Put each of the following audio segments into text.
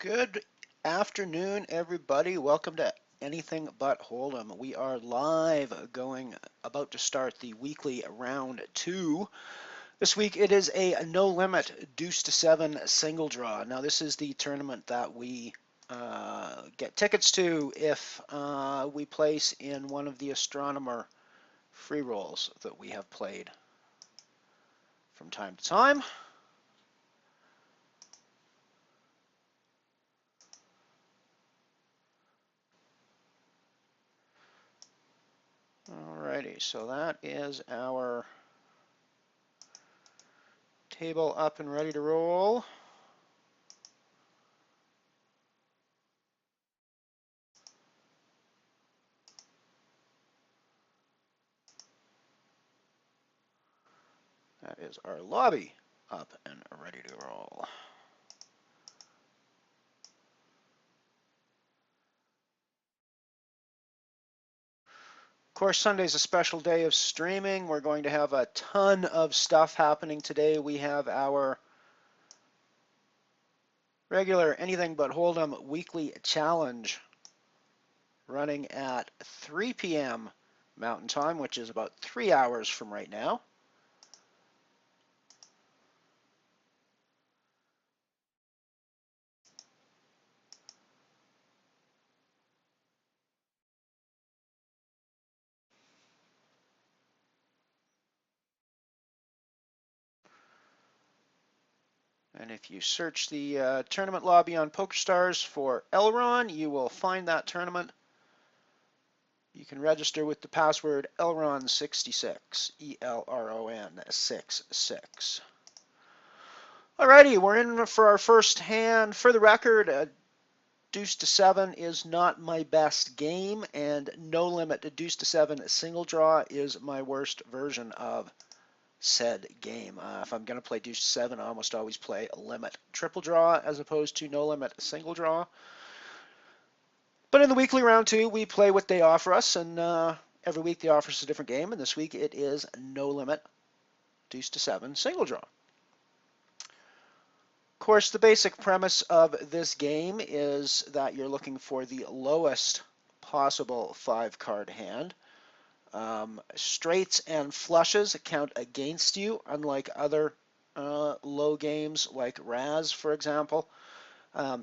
Good afternoon, everybody. Welcome to Anything But Hold'em. We are live, about to start the weekly round 2. This week it is a no limit deuce to 7 single draw. Now this is the tournament that we get tickets to if we place in one of the astronomer free rolls that we have played from time to time. Alrighty, so that is our table up and ready to roll. That is our lobby up and ready to roll. Of course, Sunday's a special day of streaming. We're going to have a ton of stuff happening today. We have our regular Anything But Hold'em weekly challenge running at 3 p.m. Mountain Time, which is about 3 hours from right now. And if you search the tournament lobby on PokerStars for Elron, you will find that tournament. You can register with the password Elron66, E-L-R-O-N 66. Alrighty, we're in for our first hand. For the record, deuce to 7 is not my best game, and no limit deuce to 7 single draw is my worst version of said game. If I'm going to play deuce to 7, I almost always play a limit triple draw as opposed to no limit single draw. But in the weekly round 2, we play what they offer us, and every week they offer us a different game, and this week it is no limit deuce to 7 single draw. Of course, the basic premise of this game is that you're looking for the lowest possible 5-card hand. Straights and flushes count against you, unlike other low games like Raz, for example.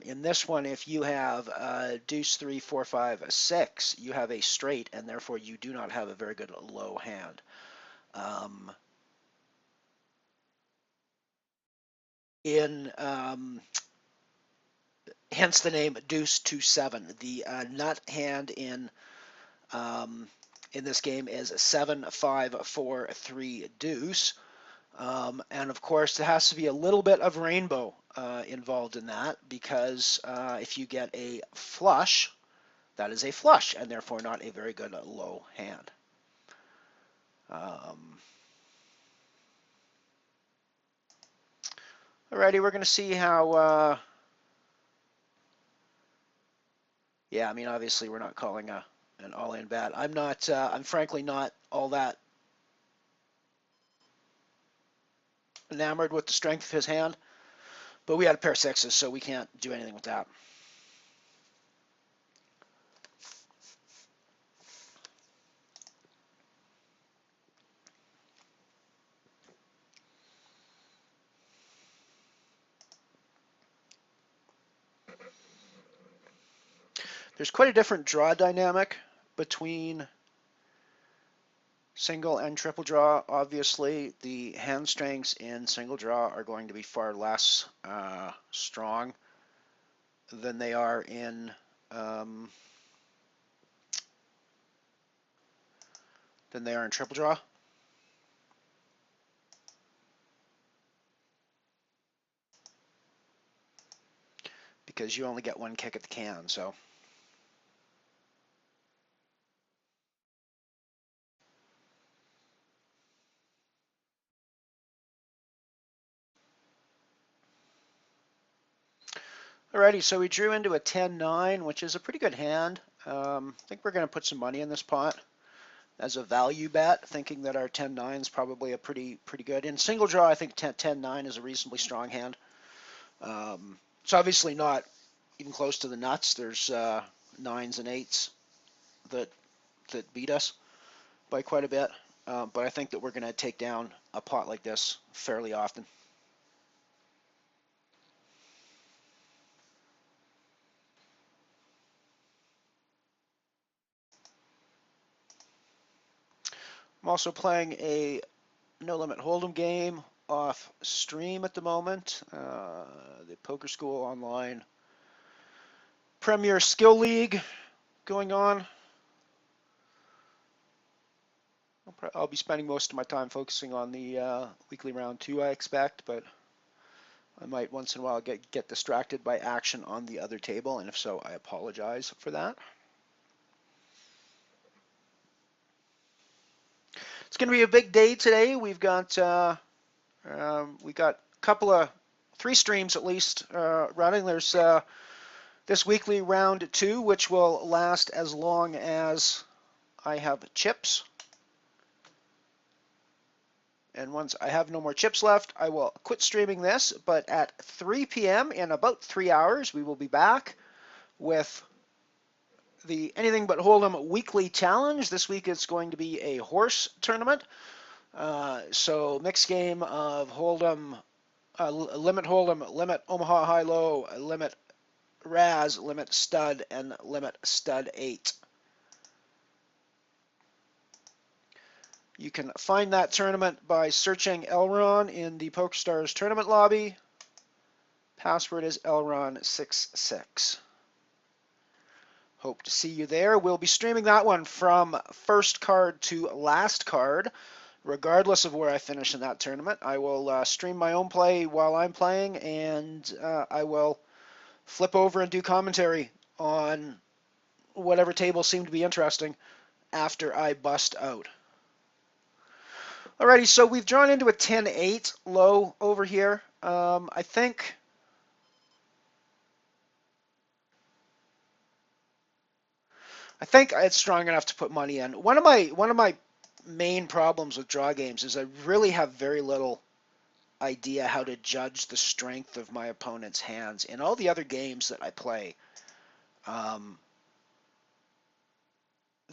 In this one, if you have deuce 3, 4, 5, 6, you have a straight, and therefore you do not have a very good low hand. Hence the name deuce to 7. The nut hand in this game is 7, 5, 4, 3 deuce. And of course, there has to be a little bit of rainbow involved in that, because if you get a flush, that is a flush, and therefore not a very good low hand. Alrighty, we're going to see how. Yeah, I mean, obviously, we're not calling an all-in bet. I'm not. I'm frankly not all that enamored with the strength of his hand, but we had a pair of sixes, so we can't do anything with that. There's quite a different draw dynamic between single and triple draw. Obviously, the hand strengths in single draw are going to be far less strong than they are in triple draw. Because you only get one kick at the can, so. Alrighty, so we drew into a 10-9, which is a pretty good hand. I think we're going to put some money in this pot as a value bet, thinking that our 10-9 is probably a pretty good. In single draw, I think 10-9 is a reasonably strong hand. It's obviously not even close to the nuts. There's 9s and 8s that beat us by quite a bit. But I think that we're going to take down a pot like this fairly often. I'm also playing a No Limit Hold'em game off stream at the moment. The Poker School Online Premier Skill League going on. I'll be spending most of my time focusing on the weekly round 2, I expect, but I might once in a while get distracted by action on the other table, and if so, I apologize for that. It's going to be a big day today. We've got a couple of 3 streams at least running. There's this weekly round 2, which will last as long as I have chips. And once I have no more chips left, I will quit streaming this. But at 3 p.m. in about 3 hours, we will be back with the Anything But Hold'em Weekly Challenge. This week it's going to be a horse tournament. So mixed game of Hold'em, Limit Hold'em, Limit Omaha High Low, Limit Raz, Limit Stud, and Limit Stud 8. You can find that tournament by searching Elron in the PokerStars tournament lobby. Password is Elron66. Hope to see you there. We'll be streaming that one from first card to last card, regardless of where I finish in that tournament. I will stream my own play while I'm playing, and I will flip over and do commentary on whatever tables seem to be interesting after I bust out. Alrighty, so we've drawn into a 10-8 low over here. I think it's strong enough to put money in. One of my main problems with draw games is I really have very little idea how to judge the strength of my opponent's hands. In all the other games that I play,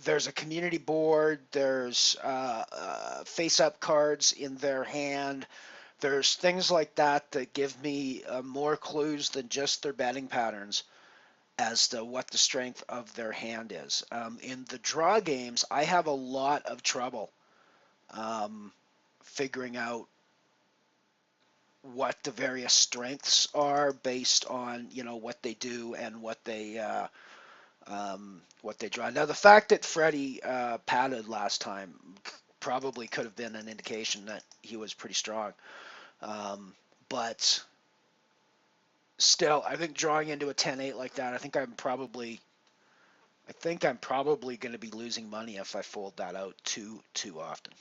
there's a community board, there's face-up cards in their hand, there's things like that that give me more clues than just their betting patterns as to what the strength of their hand is. In the draw games, I have a lot of trouble figuring out what the various strengths are based on, you know, what they do and what they draw. Now, the fact that Freddie padded last time probably could have been an indication that he was pretty strong. But still, I think drawing into a 10-8 like that, I think I'm probably going to be losing money if I fold that out too often.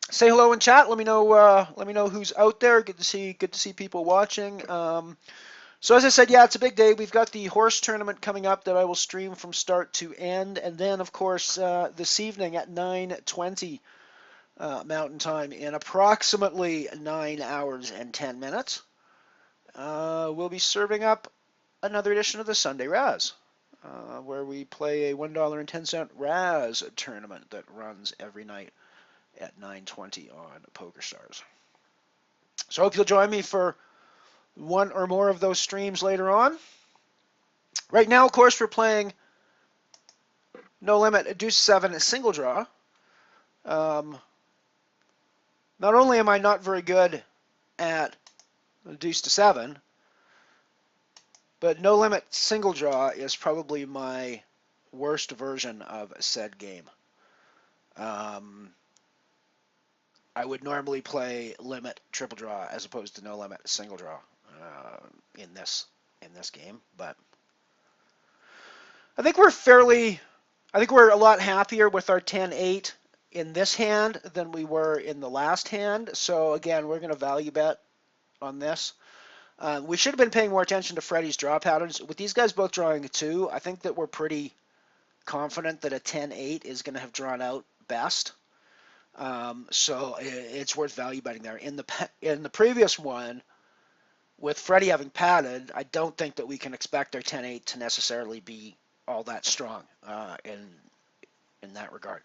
Say hello in chat. Let me know who's out there. Good to see people watching. So as I said, yeah, it's a big day. We've got the horse tournament coming up that I will stream from start to end, and then of course this evening at 9:20 Mountain Time, in approximately 9 hours and 10 minutes, we'll be serving up another edition of the Sunday Raz, where we play a $1.10 Raz tournament that runs every night at 9:20 on PokerStars. So I hope you'll join me for one or more of those streams later on. Right now, of course, we're playing No Limit Deuce 7 single draw. Not only am I not very good at Deuce to 7, but No Limit single draw is probably my worst version of said game. I would normally play Limit triple draw as opposed to No Limit single draw in this game, but I think we're a lot happier with our 10-8 in this hand than we were in the last hand. So again, we're going to value bet on this. We should have been paying more attention to Freddie's draw patterns. With these guys both drawing a 2, I think that we're pretty confident that a 10-8 is going to have drawn out best. So it's worth value betting there. In the previous one, with Freddie having padded, I don't think that we can expect our 10-8 to necessarily be all that strong in that regard.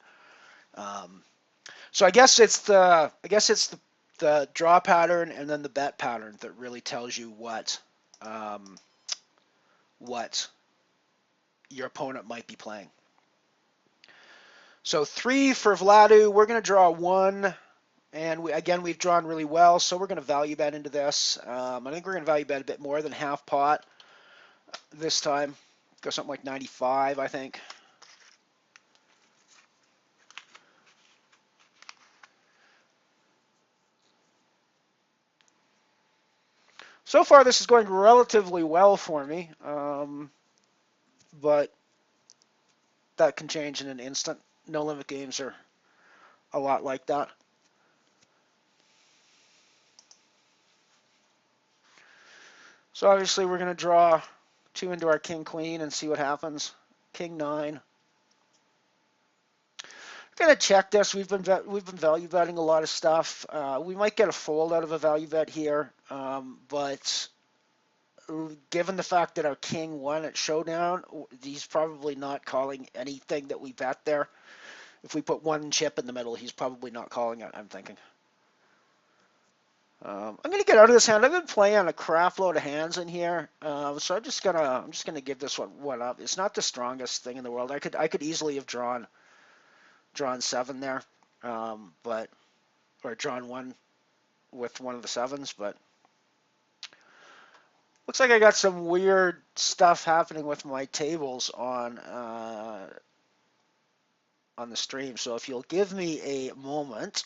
So I guess it's the draw pattern and then the bet pattern that really tells you what your opponent might be playing. So 3 for Vladu. We're going to draw 1. And we've drawn really well, so we're going to value bet into this. I think we're going to value bet a bit more than half pot this time. Go something like 95, I think. So far, this is going relatively well for me, but that can change in an instant. No limit games are a lot like that. So obviously, we're going to draw 2 into our king queen and see what happens. King 9. Gonna check this. We've been value betting a lot of stuff. We might get a fold out of a value bet here, but given the fact that our king won at showdown, he's probably not calling anything that we bet there. If we put 1 chip in the middle, he's probably not calling it, I'm thinking. I'm gonna get out of this hand. I've been playing a crap load of hands in here, so I'm just gonna give this one up. It's not the strongest thing in the world. I could easily have drawn 7 there, or drawn 1 with one of the 7s, but looks like I got some weird stuff happening with my tables on the stream. So if you'll give me a moment,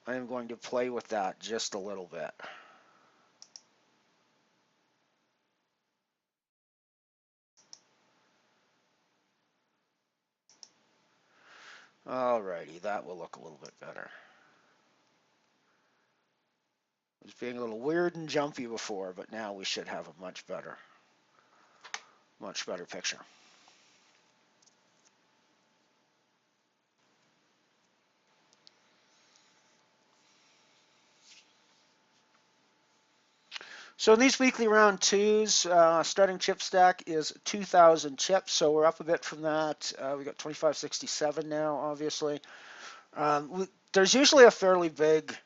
I am going to play with that just a little bit. Alrighty, that will look a little bit better. It was being a little weird and jumpy before, but now we should have a much better picture. So in these weekly round 2s, starting chip stack is 2,000 chips, so we're up a bit from that. We got 2567 now, obviously. There's usually a fairly big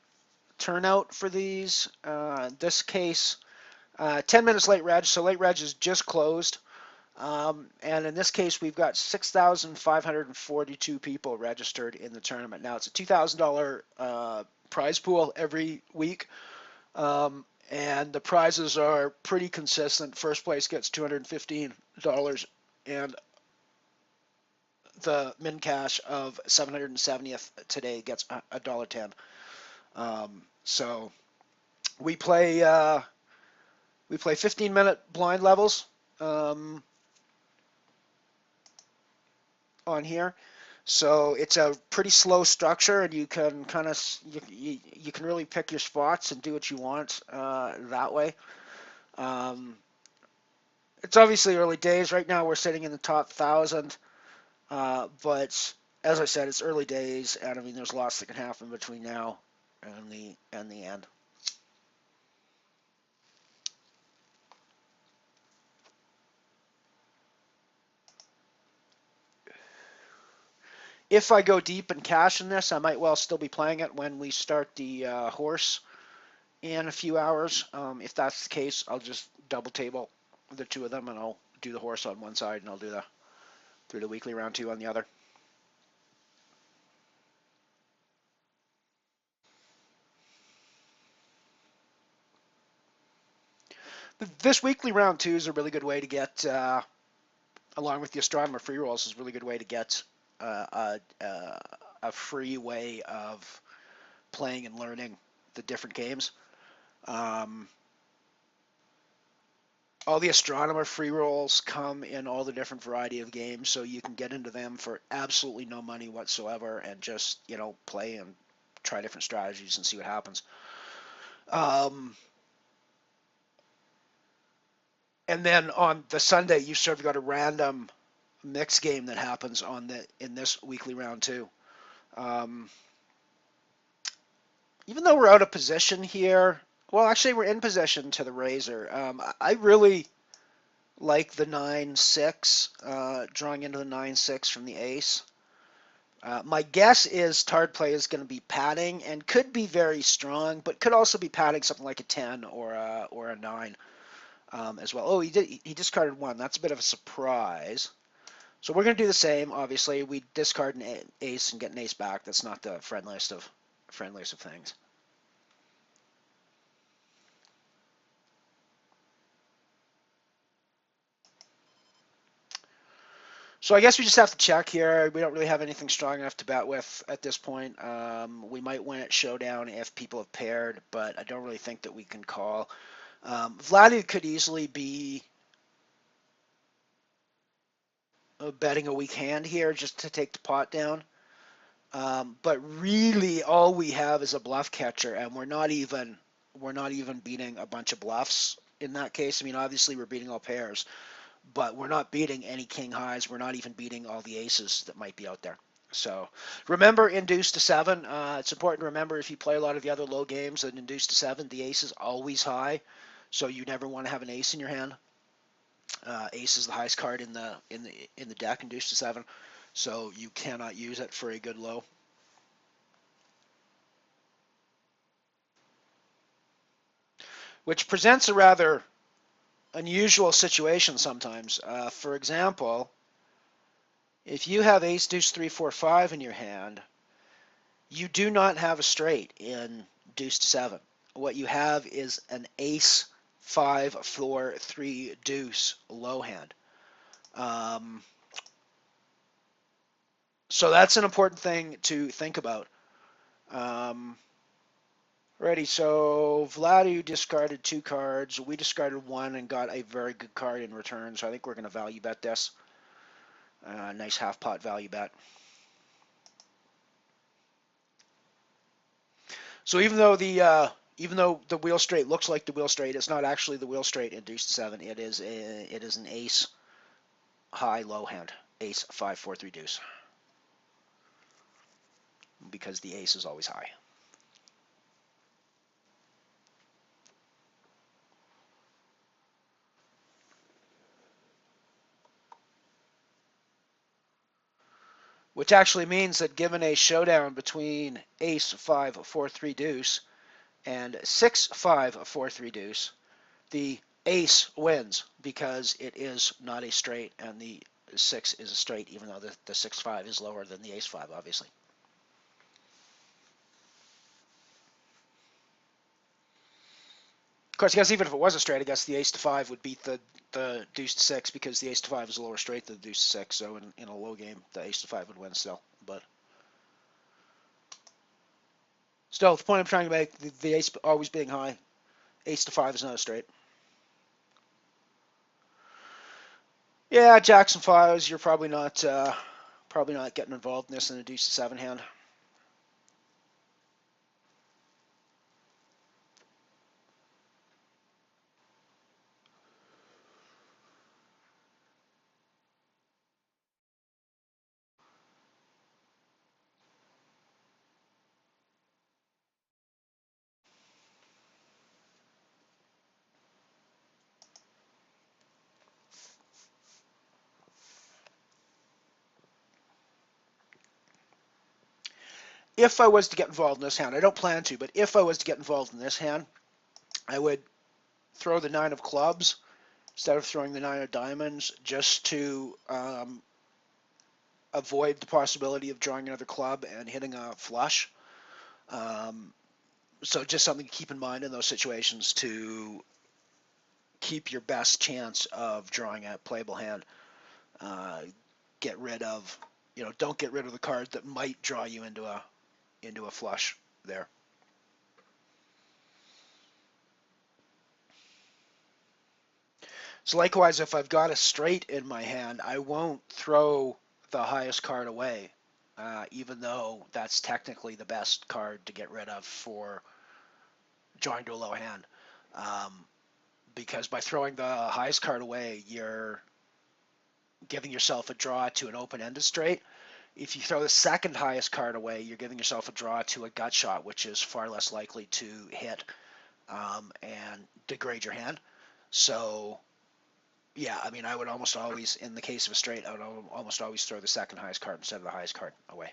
turnout for these. In this case, 10 minutes late reg, so late reg is just closed. And in this case, we've got 6,542 people registered in the tournament. Now, it's a $2,000 prize pool every week. And the prizes are pretty consistent. First place gets $215, and the min cash of 770th today gets $1.10. So we play 15-minute blind levels on here. So it's a pretty slow structure, and you can kind of you can really pick your spots and do what you want that way. It's obviously early days. Right now we're sitting in the top 1,000, but as I said, it's early days, and I mean there's lots that can happen between now and the end. If I go deep and cash in this, I might well still be playing it when we start the horse in a few hours. If that's the case, I'll just double table the 2 of them, and I'll do the horse on one side, and I'll do the weekly round 2 on the other. This weekly round 2 is a really good way to get, along with the astronomer free rolls, is a really good way to get a free way of playing and learning the different games. All the astronomer free rolls come in all the different variety of games, so you can get into them for absolutely no money whatsoever and just, play and try different strategies and see what happens. And then on the Sunday, you sort of got a random mix game that happens in this weekly round 2. Even though we're out of position here, Well, actually, we're in position to the razor. I really like the 9-6, drawing into the 9-6 from the ace. My guess is card play is going to be padding and could be very strong, but could also be padding something like a 10 or a 9 as well. Oh, he discarded 1. That's a bit of a surprise. So we're going to do the same. Obviously, we discard an ace and get an ace back. That's not the friendliest of things. So I guess we just have to check here. We don't really have anything strong enough to bet with at this point. We might win at showdown if people have paired, but I don't really think that we can call. Vladdy could easily be betting a weak hand here just to take the pot down. But really, all we have is a bluff catcher, and we're not even beating a bunch of bluffs in that case. I mean, obviously we're beating all pairs, but we're not beating any king highs. We're not even beating all the aces that might be out there. So remember, in deuce to 7, it's important to remember if you play a lot of the other low games that in deuce to 7, the ace is always high, so you never want to have an ace in your hand. Ace is the highest card in the deck in deuce to 7, so you cannot use it for a good low. Which presents a rather unusual situation sometimes. For example, if you have ace, deuce, 3, 4, 5 in your hand, you do not have a straight in deuce to 7. What you have is an ace, 5, 4, 3, deuce low hand. So that's an important thing to think about. Ready, so Vladu discarded 2 cards. We discarded 1 and got a very good card in return, so I think we're going to value bet this. Nice half pot value bet. So even though the wheel straight looks like the wheel straight, it's not actually the wheel straight in deuce to 7. It is an ace high low hand, ace 5 4 3 deuce, because the ace is always high. Which actually means that given a showdown between ace 5 4 3 deuce and 6 5 4 3 deuce, the ace wins because it is not a straight and the 6 is a straight, even though the 6 5 is lower than the ace 5, obviously. Of course, I guess even if it was a straight, I guess the ace to 5 would beat the deuce to 6 because the ace to 5 is a lower straight than the deuce to 6. So in a low game, the ace to 5 would win still. But still, the point I'm trying to make, the ace always being high, ace to 5 is not a straight. Yeah, Jackson 5s, you're probably not getting involved in this in a deuce to 7 hand. If I was to get involved in this hand, I don't plan to, but if I was to get involved in this hand, I would throw the 9 of clubs instead of throwing the 9 of diamonds, just to avoid the possibility of drawing another club and hitting a flush. So just something to keep in mind in those situations to keep your best chance of drawing a playable hand. Get rid of, don't get rid of the card that might draw you into a flush there. So likewise, if I've got a straight in my hand, I won't throw the highest card away, even though that's technically the best card to get rid of for drawing to a low hand. Because by throwing the highest card away, you're giving yourself a draw to an open-ended straight. If you throw the second highest card away, you're giving yourself a draw to a gut shot, which is far less likely to hit and degrade your hand. So yeah, I mean, I would almost always, in the case of a straight, I would almost always throw the second highest card instead of the highest card away.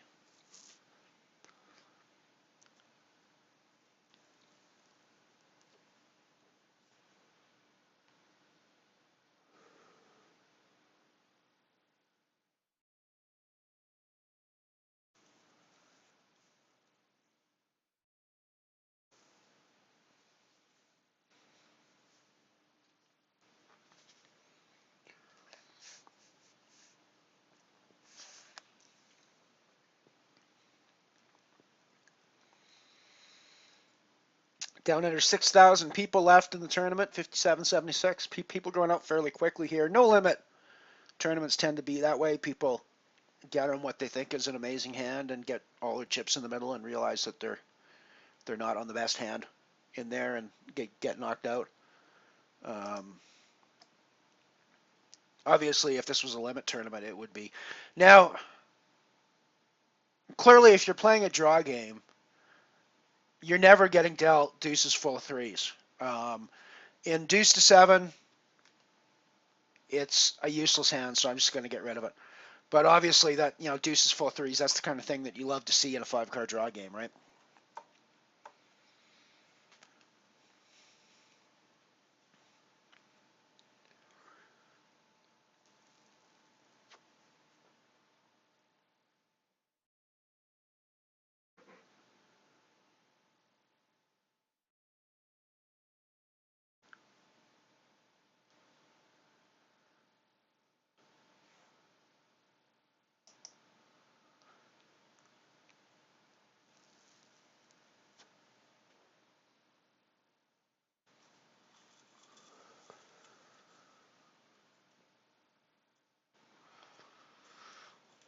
Down under 6,000 people left in the tournament, 57.76. People going up fairly quickly here. No limit tournaments tend to be that way. People get on what they think is an amazing hand and get all their chips in the middle and realize that they're not on the best hand in there and get knocked out. Um, Obviously, if this was a limit tournament, it would be. Now, clearly, if you're playing a draw game, you're never getting dealt deuces full of threes. In deuce to seven, it's a useless hand, so I'm just going to get rid of it. But obviously, that deuces full of threes, that's the kind of thing that you love to see in a 5-card draw game, right?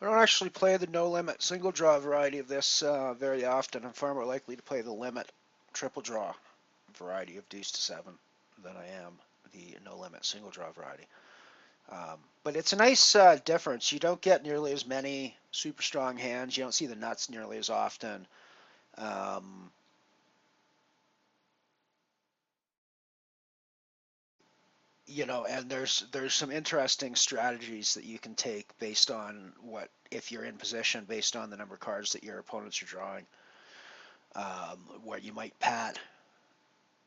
I don't actually play the no-limit single draw variety of this very often. I'm far more likely to play the limit triple draw variety of deuce to seven than I am the no-limit single draw variety. But it's a nice difference. You don't get nearly as many super strong hands. You don't see the nuts nearly as often. Um, and there's some interesting strategies that you can take based on what if you're in position based on the number of cards that your opponents are drawing. Where you might pat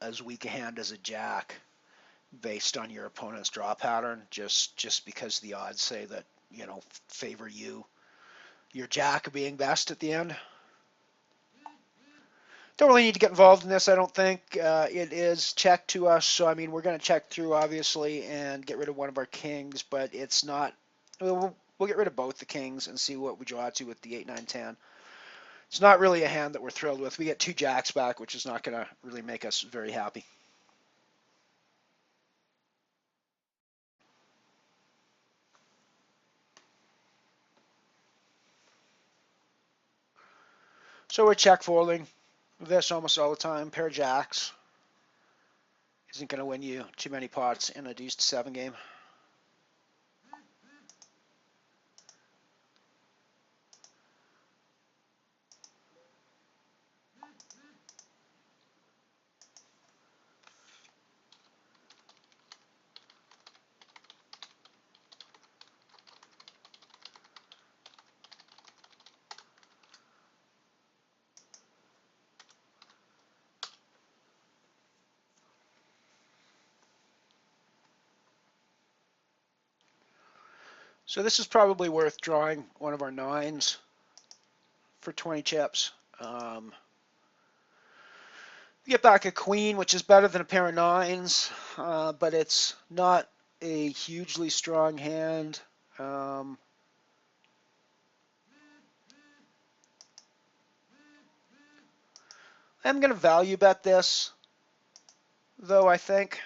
as weak a hand as a jack based on your opponent's draw pattern, just because the odds say that favor your jack being best at the end. Don't really need to get involved in this, I don't think. It is checked to us, so I mean we're going to check through obviously and get rid of one of our kings, but it's not. We'll get rid of both the kings and see what we draw to with the 8, 9, 10. It's not really a hand that we're thrilled with. We get 2 jacks back, which is not going to really make us very happy. So we're check folding this almost all the time. Pair of jacks isn't going to win you too many pots in a deuce to 7 game. So this is probably worth drawing one of our 9s for 20 chips. You get back a queen, which is better than a pair of 9s, but it's not a hugely strong hand. I'm going to value bet this, though, I think.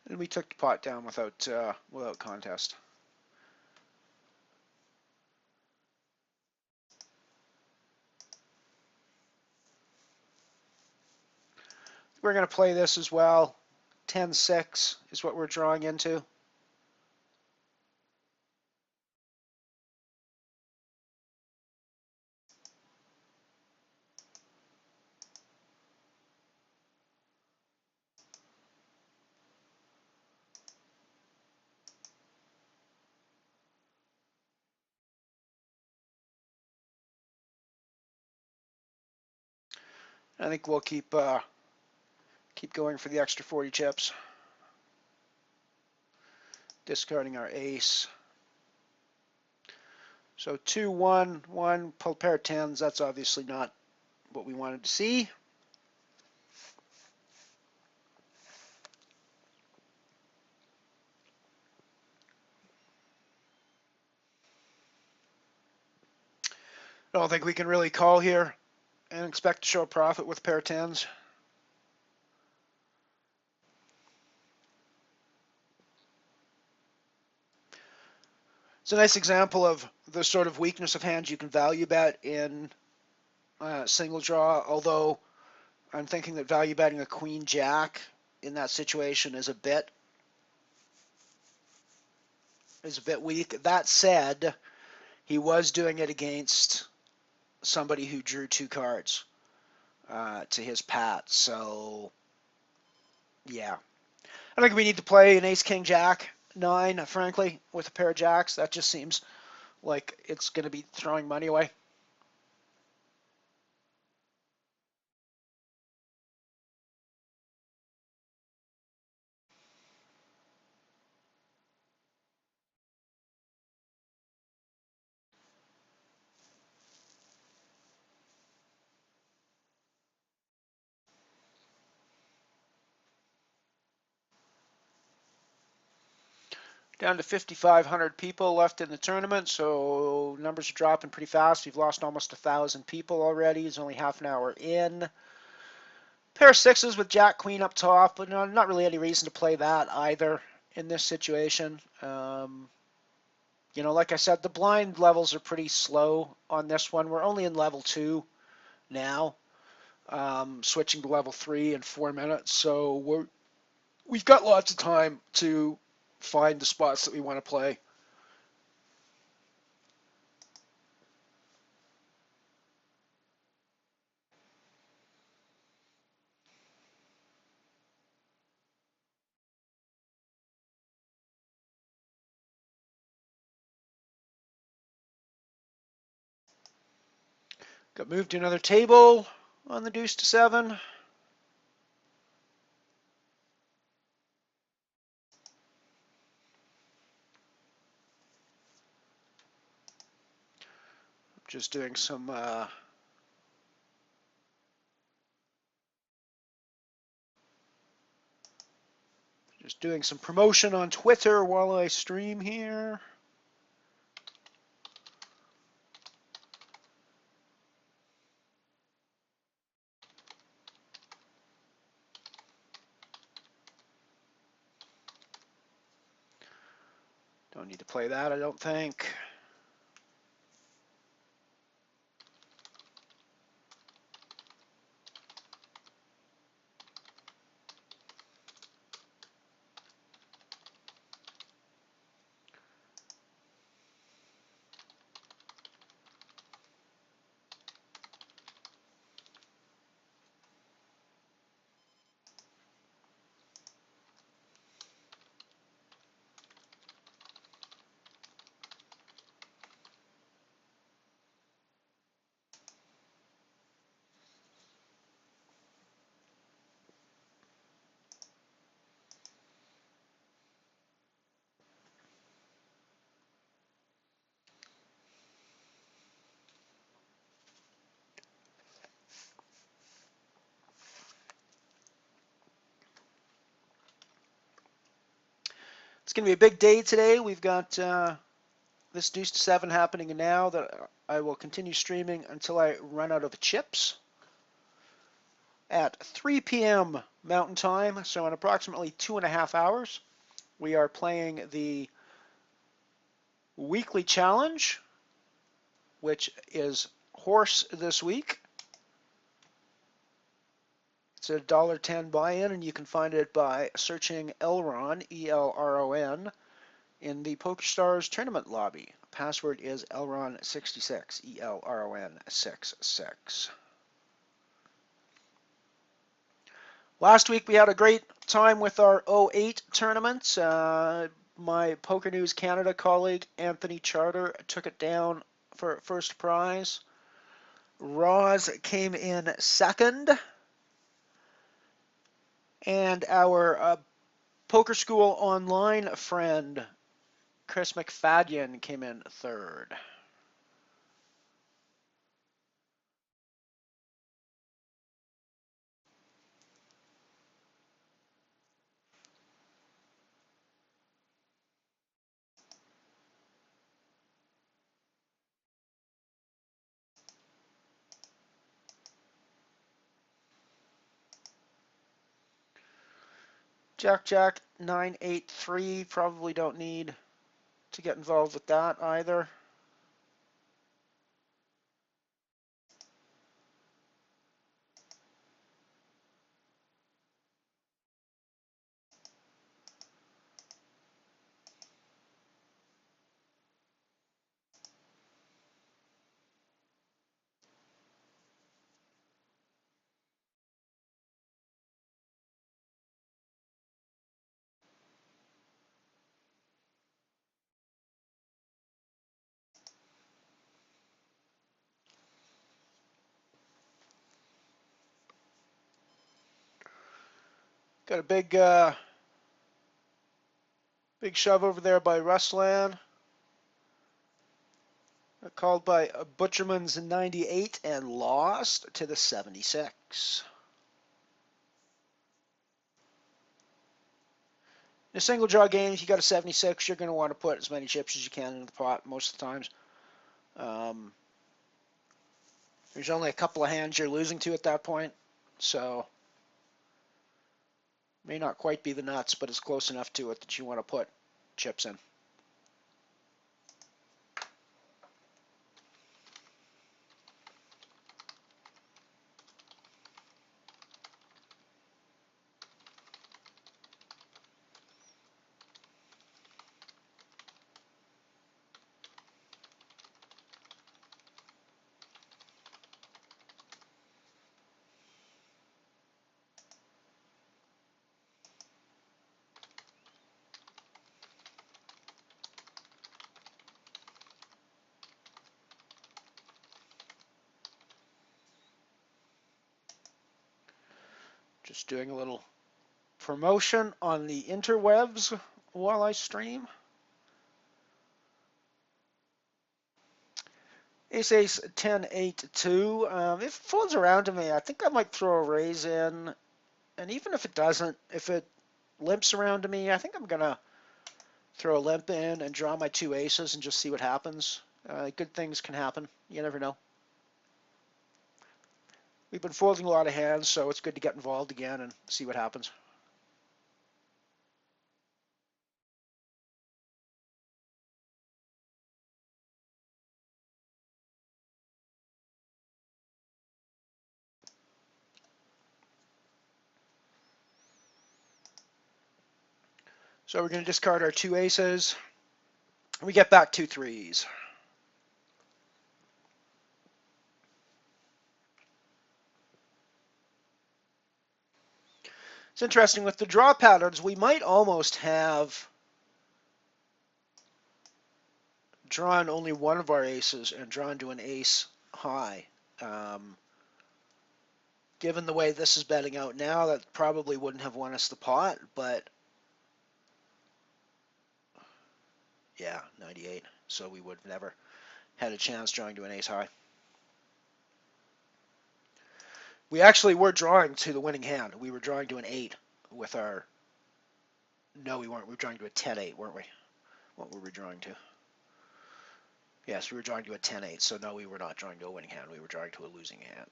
And we took the pot down without contest. We're going to play this as well. 10-6 is what we're drawing into. I think we'll keep going for the extra 40 chips. Discarding our ace. So 2-1-1, pull pair of tens. That's obviously not what we wanted to see. I don't think we can really call here and expect to show a profit with a pair of tens. It's a nice example of the sort of weakness of hands you can value bet in single draw, although I'm thinking that value betting a queen jack in that situation is a bit weak. That said, he was doing it against somebody who drew two cards to his pat, so yeah. I think we need to play an ace king jack 9, frankly, with a pair of jacks. That just seems like it's going to be throwing money away. Down to 5,500 people left in the tournament, so numbers are dropping pretty fast. We've lost almost 1,000 people already. It's only half an hour in. Pair of sixes with jack queen up top, but not really any reason to play that either in this situation. Like I said, the blind levels are pretty slow on this one. We're only in level 2 now, switching to level 3 in 4 minutes, so we've got lots of time to find the spots that we want to play. Got moved to another table on the deuce to 7. Just doing some promotion on Twitter while I stream here. Don't need to play that, I don't think. It's going to be a big day today. We've got this deuce to 7 happening now that I will continue streaming until I run out of chips at 3 p.m. Mountain Time. So in approximately 2.5 hours, we are playing the weekly challenge, which is horse this week. It's It's a $1.10 buy-in, and you can find it by searching Elron, E-L-R-O-N, in the PokerStars tournament lobby. Password is Elron66, E-L-R-O-N 66. Last week we had a great time with our 08 tournament. My Poker News Canada colleague Anthony Charter took it down for first prize. Roz came in second. And our Poker School Online friend Chris McFadden came in third. Jack 983, probably don't need to get involved with that either. Got a big shove over there by Ruslan. Called by Butcherman's 98 and lost to the 76. In a single draw game, if you got a 76, you're going to want to put as many chips as you can into the pot most of the times. There's only a couple of hands you're losing to at that point, so may not quite be the nuts, but it's close enough to it that you want to put chips in. Just doing a little promotion on the interwebs while I stream. Ace 10 8 2. If it folds around to me, I think I might throw a raise in. And even if it doesn't, if it limps around to me, I think I'm going to throw a limp in and draw my two aces and just see what happens. Good things can happen. You never know. We've been folding a lot of hands, so it's good to get involved again and see what happens. So we're going to discard our two aces. We get back two threes. It's interesting with the draw patterns, we might almost have drawn only one of our aces and drawn to an ace high. Given the way this is betting out now, that probably wouldn't have won us the pot, but yeah, 98. So we would have never had a chance drawing to an ace high. We actually were drawing to the winning hand. We were drawing to an 8 with our... No, we weren't. We were drawing to a 10-8, weren't we? What were we drawing to? Yes, we were drawing to a 10-8, so no, we were not drawing to a winning hand. We were drawing to a losing hand.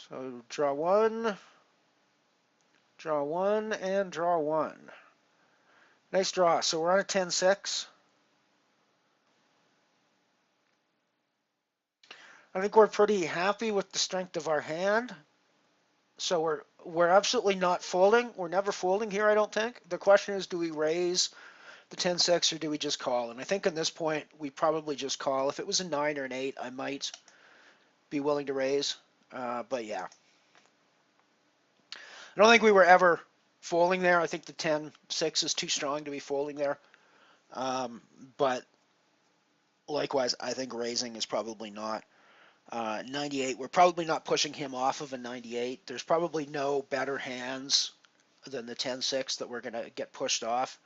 So draw one, and draw one. Nice draw. So we're on a 10-6. I think we're pretty happy with the strength of our hand. So we're absolutely not folding. We're never folding here, I don't think. The question is, do we raise the 10-6 or do we just call? And I think at this point, we probably just call. If it was a 9 or an 8, I might be willing to raise. But yeah. I don't think we were ever folding there. I think the 10-6 is too strong to be folding there. But likewise, I think raising is probably not. 98, we're probably not pushing him off of a 98. There's probably no better hands than the 10-6 that we're going to get pushed off.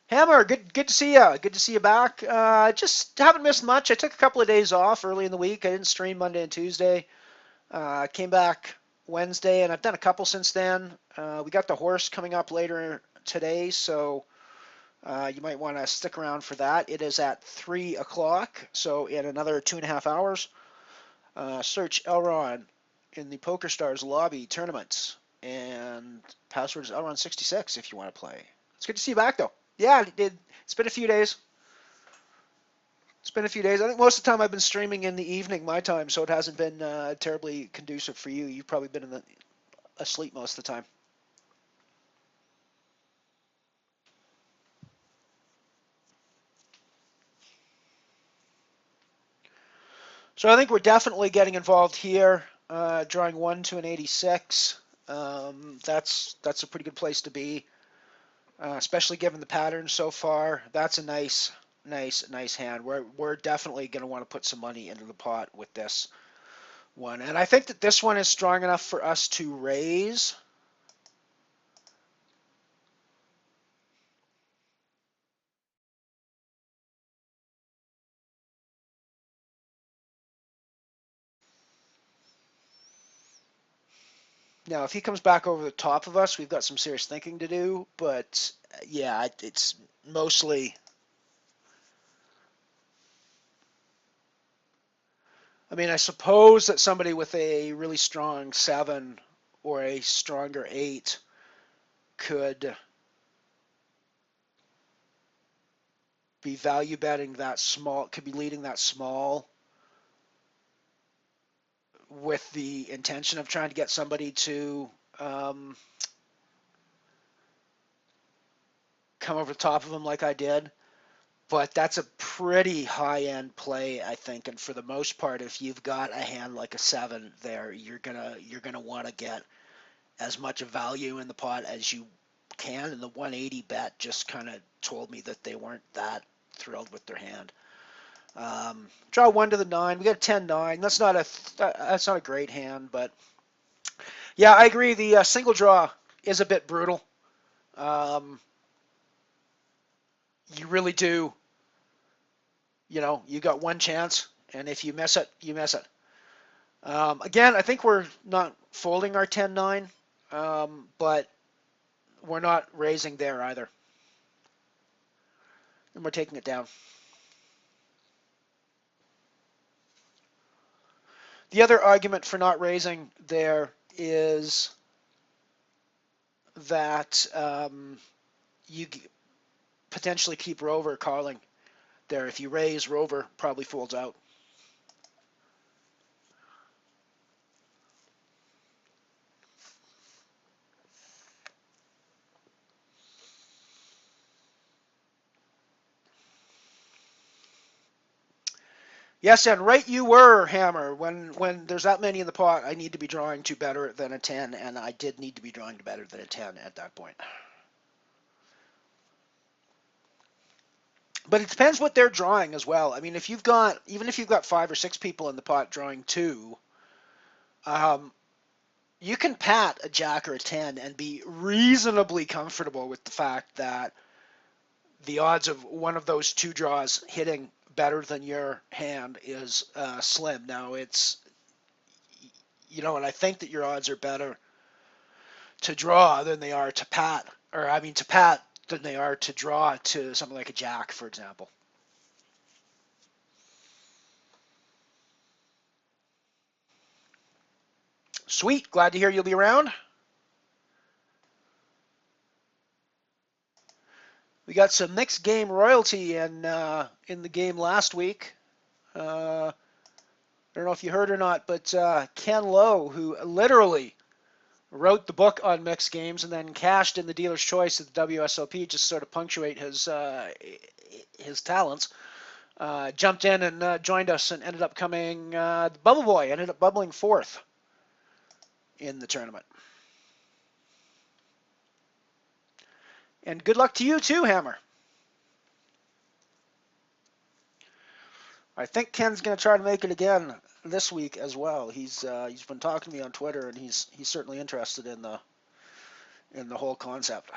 Hammer, good to see you. Good to see you back. Just haven't missed much. I took a couple of days off early in the week. I didn't stream Monday and Tuesday. Came back Wednesday, and I've done a couple since then. We got the horse coming up later today, so you might want to stick around for that. It is at 3 o'clock, so in another 2.5 hours. Search Elron in the PokerStars lobby tournaments, and password is Elron66 if you want to play. It's good to see you back, though. Yeah, it's been a few days. It's been a few days. I think most of the time I've been streaming in the evening, my time, so it hasn't been terribly conducive for you. You've probably been asleep most of the time. So I think we're definitely getting involved here. Drawing 1 to an 86. That's a pretty good place to be, especially given the pattern so far. That's a nice hand. We're definitely going to want to put some money into the pot with this one, and I think that this one is strong enough for us to raise. Now, if he comes back over the top of us, we've got some serious thinking to do. But yeah, it's mostly. I mean, I suppose that somebody with a really strong 7 or a stronger 8 could be value betting that small, could be leading that small with the intention of trying to get somebody to come over the top of him like I did. But that's a pretty high-end play, I think. And for the most part, if you've got a hand like a 7 there, you're gonna want to get as much value in the pot as you can. And the 180 bet just kind of told me that they weren't that thrilled with their hand. Draw 1 to the 9. We got a 10-9. That's not a great hand, but yeah, I agree. The single draw is a bit brutal. You really do. You got one chance, and if you miss it, you miss it. Again, I think we're not folding our 10-9, but we're not raising there either. And we're taking it down. The other argument for not raising there is that you potentially keep Rover calling there. If you raise, Rover probably folds out. Yes, and right you were, Hammer. When there's that many in the pot, I need to be drawing to better than a 10, and I did need to be drawing to better than a 10 at that point. But it depends what they're drawing as well. I mean, even if you've got 5 or 6 people in the pot drawing 2, you can pat a jack or a 10 and be reasonably comfortable with the fact that the odds of one of those 2 draws hitting better than your hand is slim. Now and I think that your odds are better to draw than they are to pat, or I mean to pat than they are to draw to something like a jack, for example. Sweet, glad to hear you'll be around. We got some mixed game royalty in the game last week. I don't know if you heard or not, but Ken Lowe, who literally wrote the book on mixed games and then cashed in the dealer's choice at the WSOP just sort of punctuate his talents, jumped in and joined us and ended up coming the Bubble Boy, ended up bubbling fourth in the tournament. And good luck to you too, Hammer. I think Ken's going to try to make it again this week as well. He's been talking to me on Twitter, and he's certainly interested in the whole concept.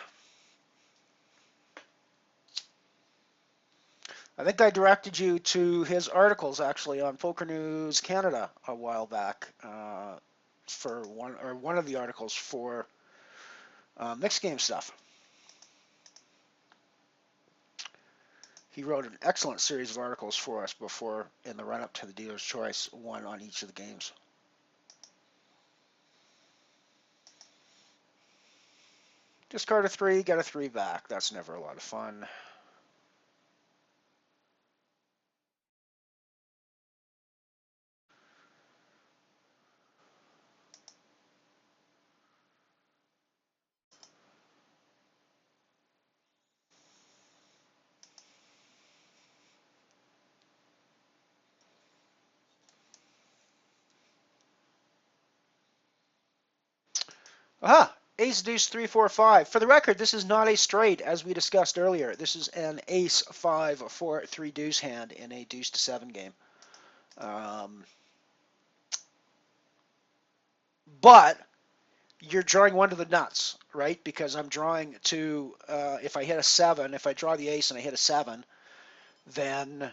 I think I directed you to his articles actually on Poker News Canada a while back for one of the articles for mixed game stuff. He wrote an excellent series of articles for us before in the run-up to the dealer's choice, one on each of the games. Discard a 3, get a 3 back. That's never a lot of fun. Aha! Ace, deuce, 3, 4, 5. For the record, this is not a straight, as we discussed earlier. This is an ace, 5, 4, 3 deuce hand in a deuce to 7 game. But you're drawing one to the nuts, right? Because I'm drawing to, if I hit a 7, if I draw the ace and I hit a 7, then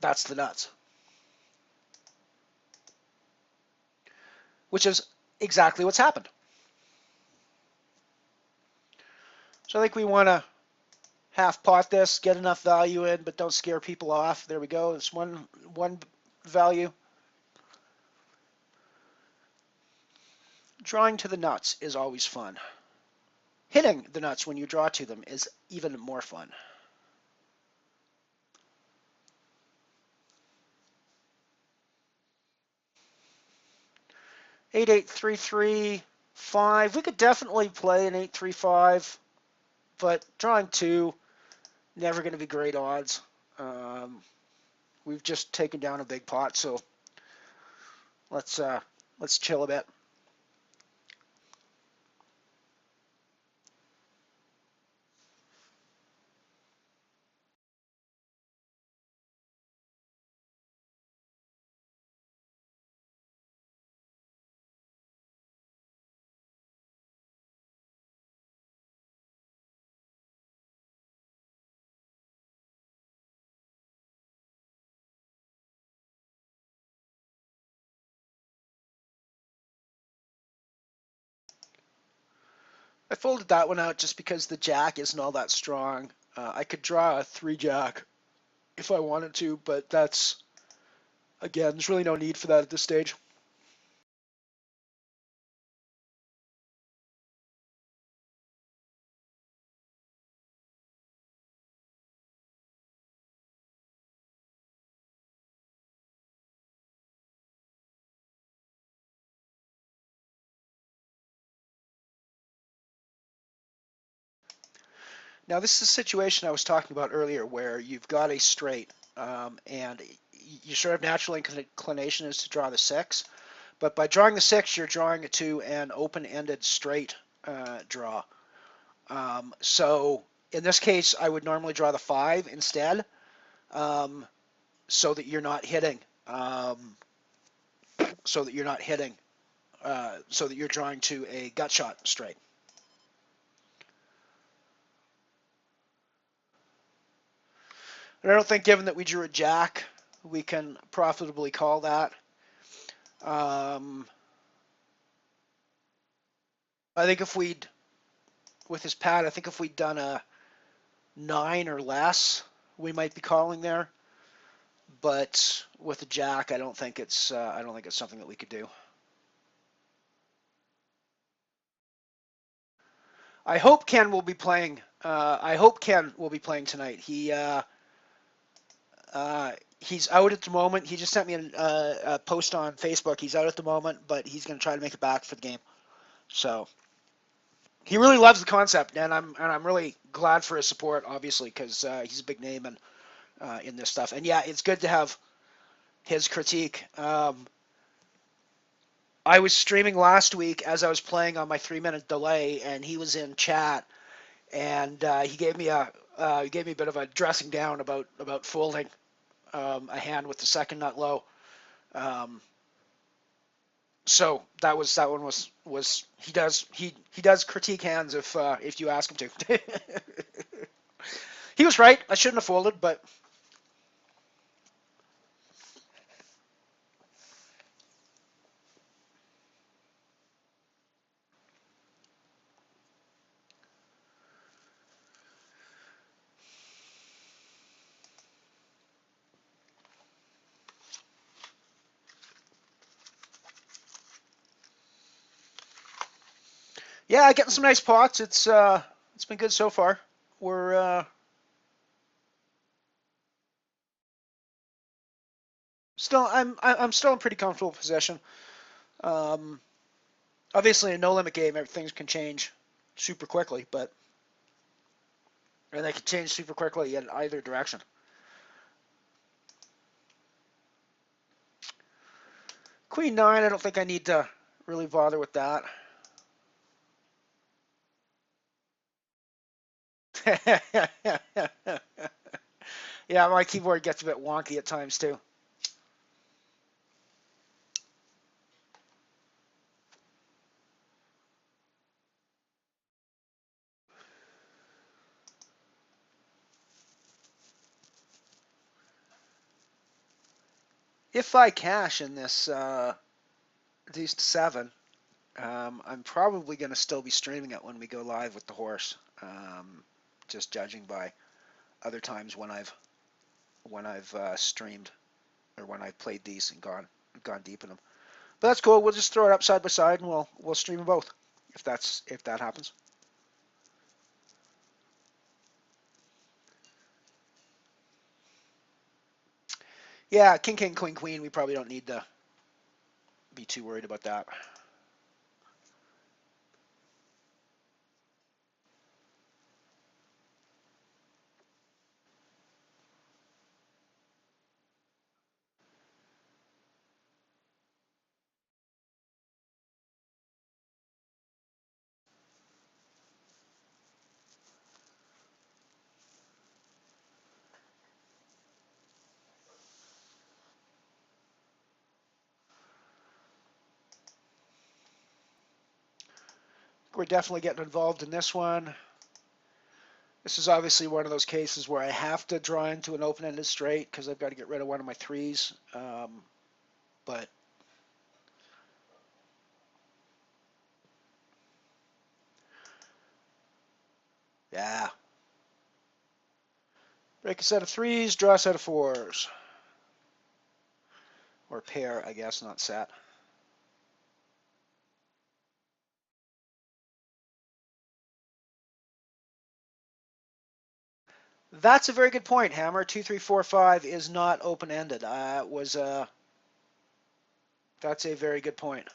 that's the nuts. Which is exactly what's happened. So I think we want to half pot this, get enough value in, but don't scare people off. There we go. It's one value. Drawing to the nuts is always fun. Hitting the nuts when you draw to them is even more fun. 8, 8, 3, 3, 5. We could definitely play an 8, 3, 5, but drawing 2, never going to be great odds. We've just taken down a big pot, so let's chill a bit. I folded that one out just because the jack isn't all that strong. I could draw a 3 jack if I wanted to, but that's, again, there's really no need for that at this stage. Now, this is a situation I was talking about earlier where you've got a straight, and your sort of natural inclination is to draw the 6. But by drawing the 6, you're drawing it to an open-ended straight draw. So in this case, I would normally draw the 5 instead, so that you're not hitting. So that you're not hitting. So that you're drawing to a gut shot straight. And I don't think, given that we drew a jack, we can profitably call that. I think if we'd, with his pad, I think if we'd done a 9 or less, we might be calling there. But with a jack, I don't think it's something that we could do. I hope Ken will be playing. I hope Ken will be playing tonight. He's out at the moment. He just sent me a post on Facebook. He's out at the moment, but he's going to try to make it back for the game. So he really loves the concept, and I'm really glad for his support, obviously, because he's a big name in this stuff. And yeah, it's good to have his critique. I was streaming last week as I was playing on my 3-minute delay, and he was in chat, and he gave me a bit of a dressing down about folding a hand with the second nut low. So that one was he does critique hands if you ask him to. He was right. I shouldn't have folded, but yeah, getting some nice pots. It's been good so far. We're still I'm still in pretty comfortable position. Um, Obviously, in a no limit game, things can change super quickly, and they can change super quickly in either direction. Queen 9, I don't think I need to really bother with that. Yeah, my keyboard gets a bit wonky at times too. If I cash in this these 7, I'm probably going to still be streaming it when we go live with the horse. Just judging by other times when I've streamed or when I've played these and gone deep in them. But that's cool. We'll just throw it up side by side and we'll stream them both if that happens. Yeah, king king queen queen. We probably don't need to be too worried about that. We're definitely getting involved in this one. This is obviously one of those cases where I have to draw into an open-ended straight because I've got to get rid of one of my 3s. But yeah, break a set of 3s, draw a set of 4s. Or pair, I guess, not set. That's a very good point, Hammer. 2, 3, 4, 5 is not open-ended. That's a very good point.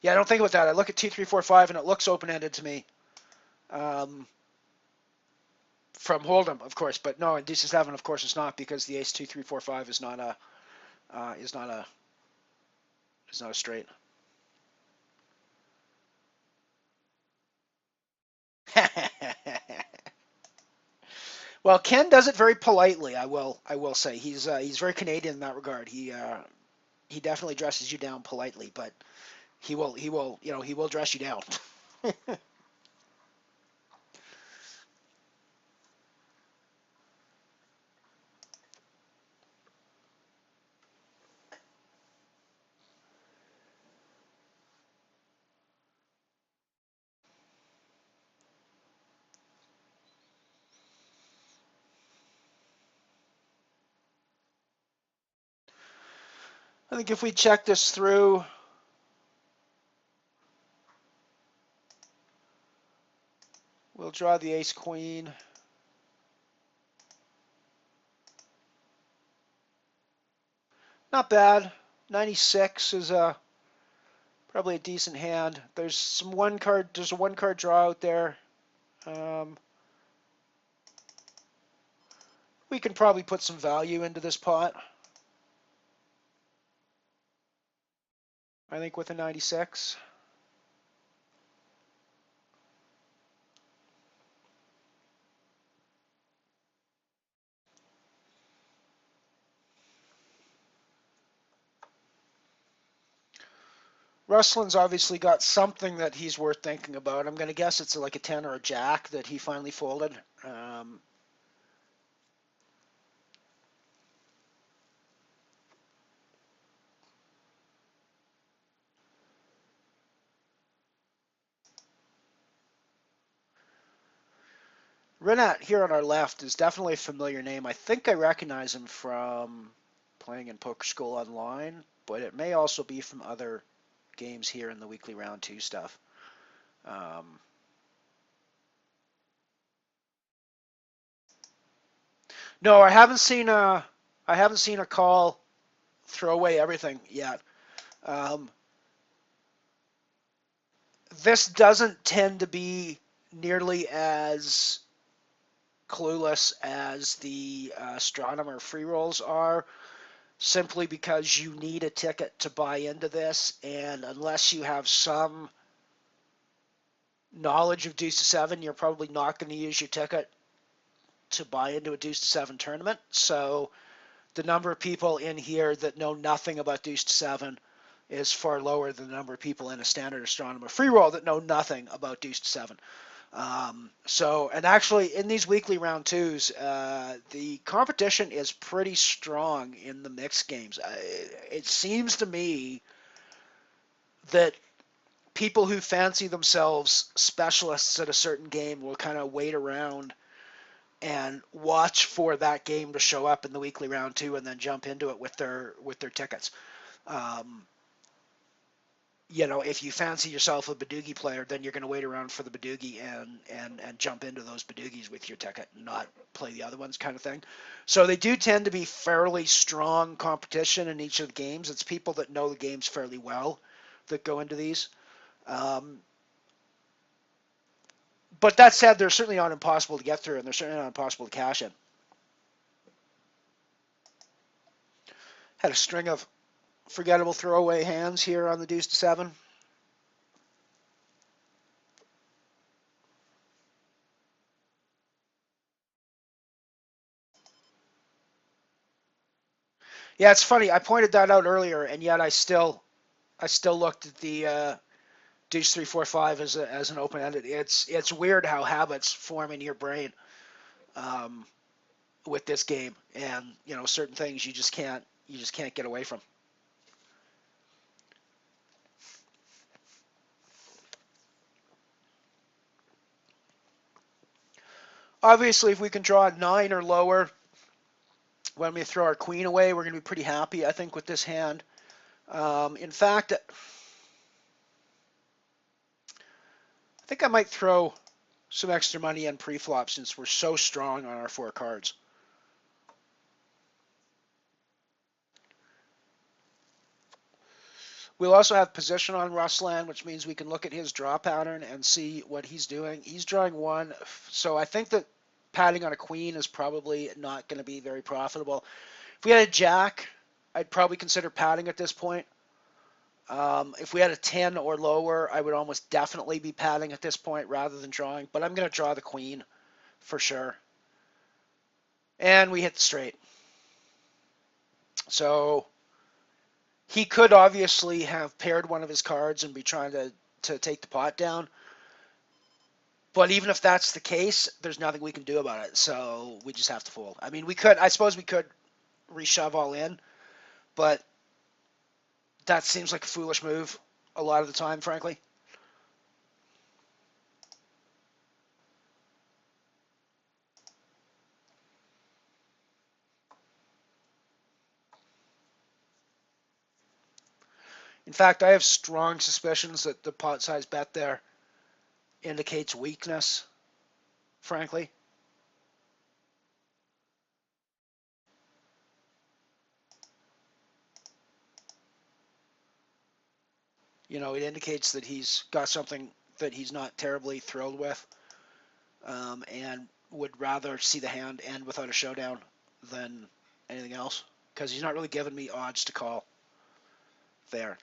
Yeah, I don't think about that. I look at 2, 3, 4, 5, and it looks open-ended to me. From HoldEm, of course, but no, in DC7, of course, it's not because the ace 2, 3, 4, 5 is not a is not a straight. Well, Ken does it very politely. I will say he's very Canadian in that regard. He definitely dresses you down politely, but he will dress you down. I think if we check this through, we'll draw the ace queen. Not bad. 96 is probably a decent hand. There's a one card draw out there. Um, we can probably put some value into this pot. I think with a 96. Ruslin's obviously got something that he's worth thinking about. I'm going to guess it's like a 10 or a jack that he finally folded. Renat here on our left is definitely a familiar name. I think I recognize him from playing in Poker School Online, but it may also be from other games here in the weekly round 2 stuff. No, I haven't seen a call throw away everything yet. Um, this doesn't tend to be nearly as clueless as the astronomer free rolls are, simply because you need a ticket to buy into this, and unless you have some knowledge of deuce to seven, you're probably not going to use your ticket to buy into a deuce to seven tournament. So the number of people in here that know nothing about deuce to seven is far lower than the number of people in a standard astronomer free roll that know nothing about deuce to seven. And actually in these weekly round 2s, the competition is pretty strong in the mixed games. It seems to me that people who fancy themselves specialists at a certain game will kind of wait around and watch for that game to show up in the weekly round 2 and then jump into it with their tickets. Um, if you fancy yourself a Badoogie player, then you're going to wait around for the Badoogie and jump into those Badoogies with your ticket and not play the other ones kind of thing. So they do tend to be fairly strong competition in each of the games. It's people that know the games fairly well that go into these. But that said, they're certainly not impossible to get through, and they're certainly not impossible to cash in. Had a string of forgettable throwaway hands here on the deuce to seven. Yeah, it's funny. I pointed that out earlier, and yet I still looked at the deuce 3-4-5 as an open ended. It's weird how habits form in your brain with this game, and certain things you just can't get away from. Obviously, if we can draw a 9 or lower when we throw our queen away, we're going to be pretty happy, I think, with this hand. In fact, I think I might throw some extra money in pre-flop since we're so strong on our 4 cards. We'll also have position on Ruslan, which means we can look at his draw pattern and see what he's doing. He's drawing 1, so I think that padding on a queen is probably not going to be very profitable. If we had a jack, I'd probably consider padding at this point. If we had a 10 or lower, I would almost definitely be padding at this point rather than drawing, but I'm going to draw the queen for sure. And we hit the straight. So he could obviously have paired one of his cards and be trying to take the pot down. But even if that's the case, there's nothing we can do about it. So we just have to fold. I mean, I suppose we could reshove all in, but that seems like a foolish move a lot of the time, frankly. In fact, I have strong suspicions that the pot size bet there indicates weakness, frankly. You know, it indicates that he's got something that he's not terribly thrilled with, and would rather see the hand end without a showdown than anything else, because he's not really giving me odds to call there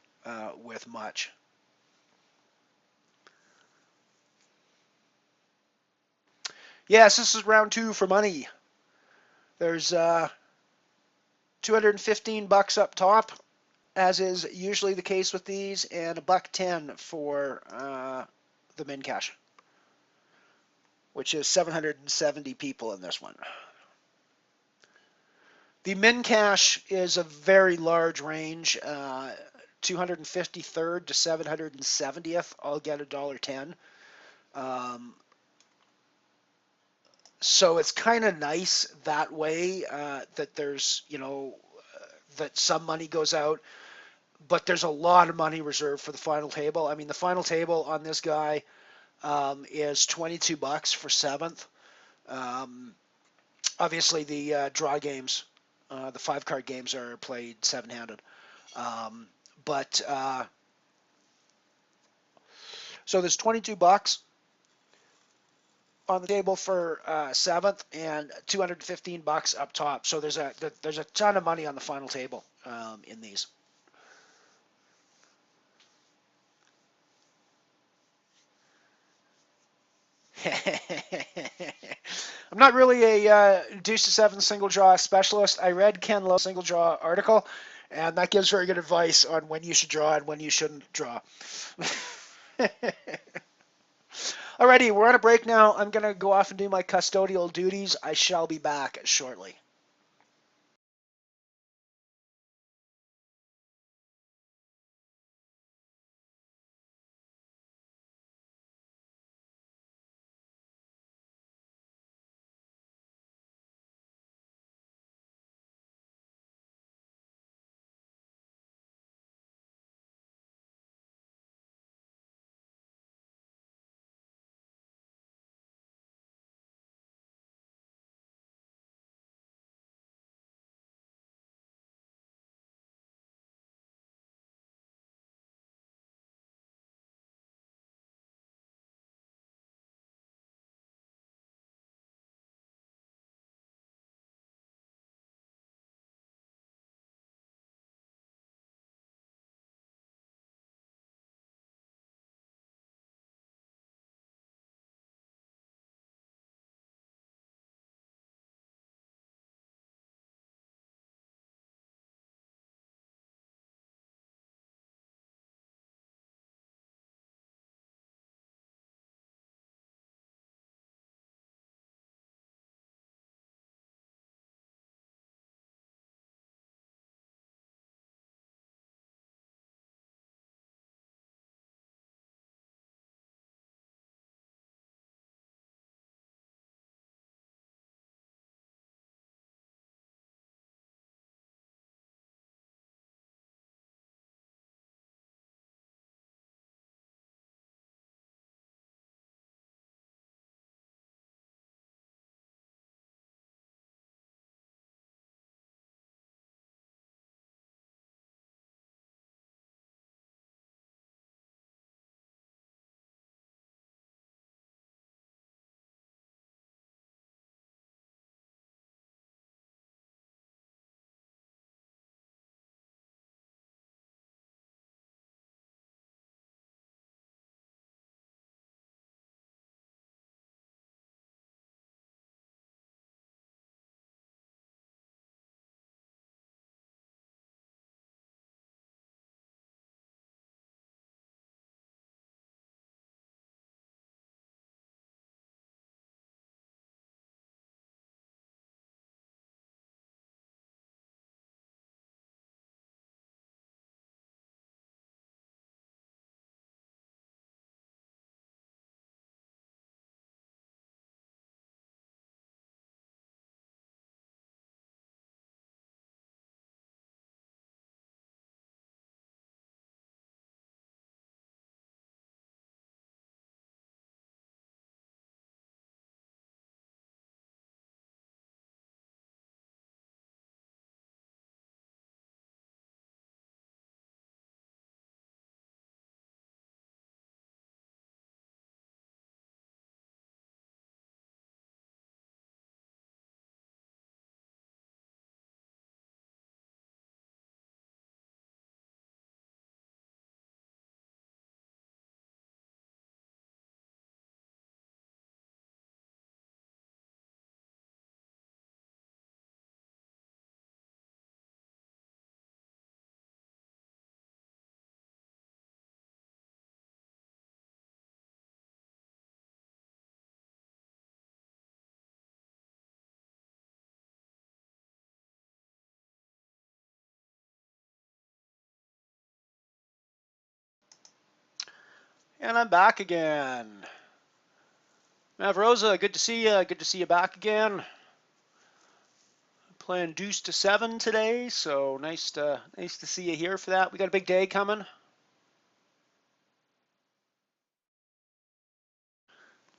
with much. Yes, this is round 2 for money. There's $215 up top, as is usually the case with these, and $1.10 for the min cash, which is 770 people in this one. The min cash is a very large range, 253rd to 770th. I'll get $1.10. So it's kind of nice that way, that there's, that some money goes out, but there's a lot of money reserved for the final table. I mean, the final table on this guy is $22 for 7th. Obviously, the draw games, the 5-card games are played 7-handed. But so there's $22 on the table for 7th and $215 up top. So there's a ton of money on the final table in these. I'm not really a deuce to 7 single draw specialist. I read Ken Lowe's single draw article, and that gives very good advice on when you should draw and when you shouldn't draw. Alrighty, we're on a break now. I'm going to go off and do my custodial duties. I shall be back shortly. And I'm back again. Mav Rosa, good to see you. Good to see you back again. Playing deuce to 7 today, so nice to see you here for that. We got a big day coming.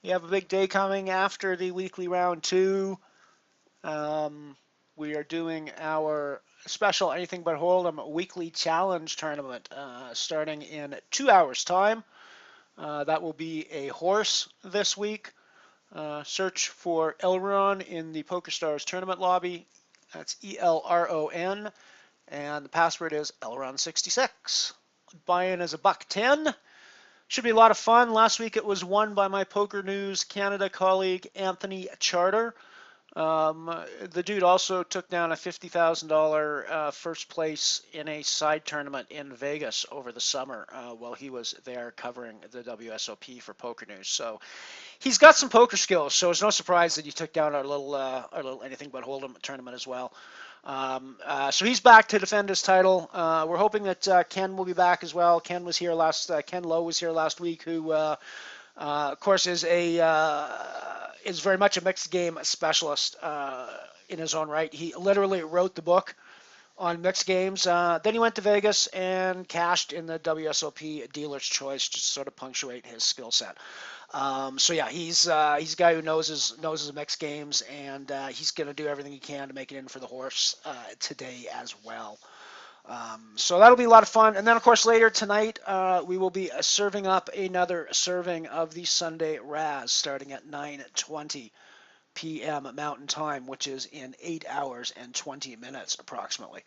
We have a big day coming after the weekly round 2. We are doing our special Anything But HoldEm weekly challenge tournament starting in 2 hours time. That will be a horse this week. Search for Elron in the PokerStars tournament lobby. That's ELRON, and the password is Elron66. Buy-in is $1.10. Should be a lot of fun. Last week it was won by my Poker News Canada colleague Anthony Charter. The dude also took down a $50,000 first place in a side tournament in Vegas over the summer while he was there covering the WSOP for Poker News. So he's got some poker skills, so it's no surprise that he took down our little Anything But HoldEm tournament as well. So he's back to defend his title. We're hoping that Ken will be back as well. Ken Lowe was here last week, who of course is very much a mixed game specialist in his own right. He literally wrote the book on mixed games. Then he went to Vegas and cashed in the WSOP Dealer's Choice, just to sort of punctuate his skill set. So yeah, he's a guy who knows his mixed games, and he's going to do everything he can to make it in for the horse today as well. So that'll be a lot of fun. And then, of course, later tonight, we will be serving up another serving of the Sunday Raz starting at 9:20 p.m. Mountain Time, which is in 8 hours and 20 minutes approximately.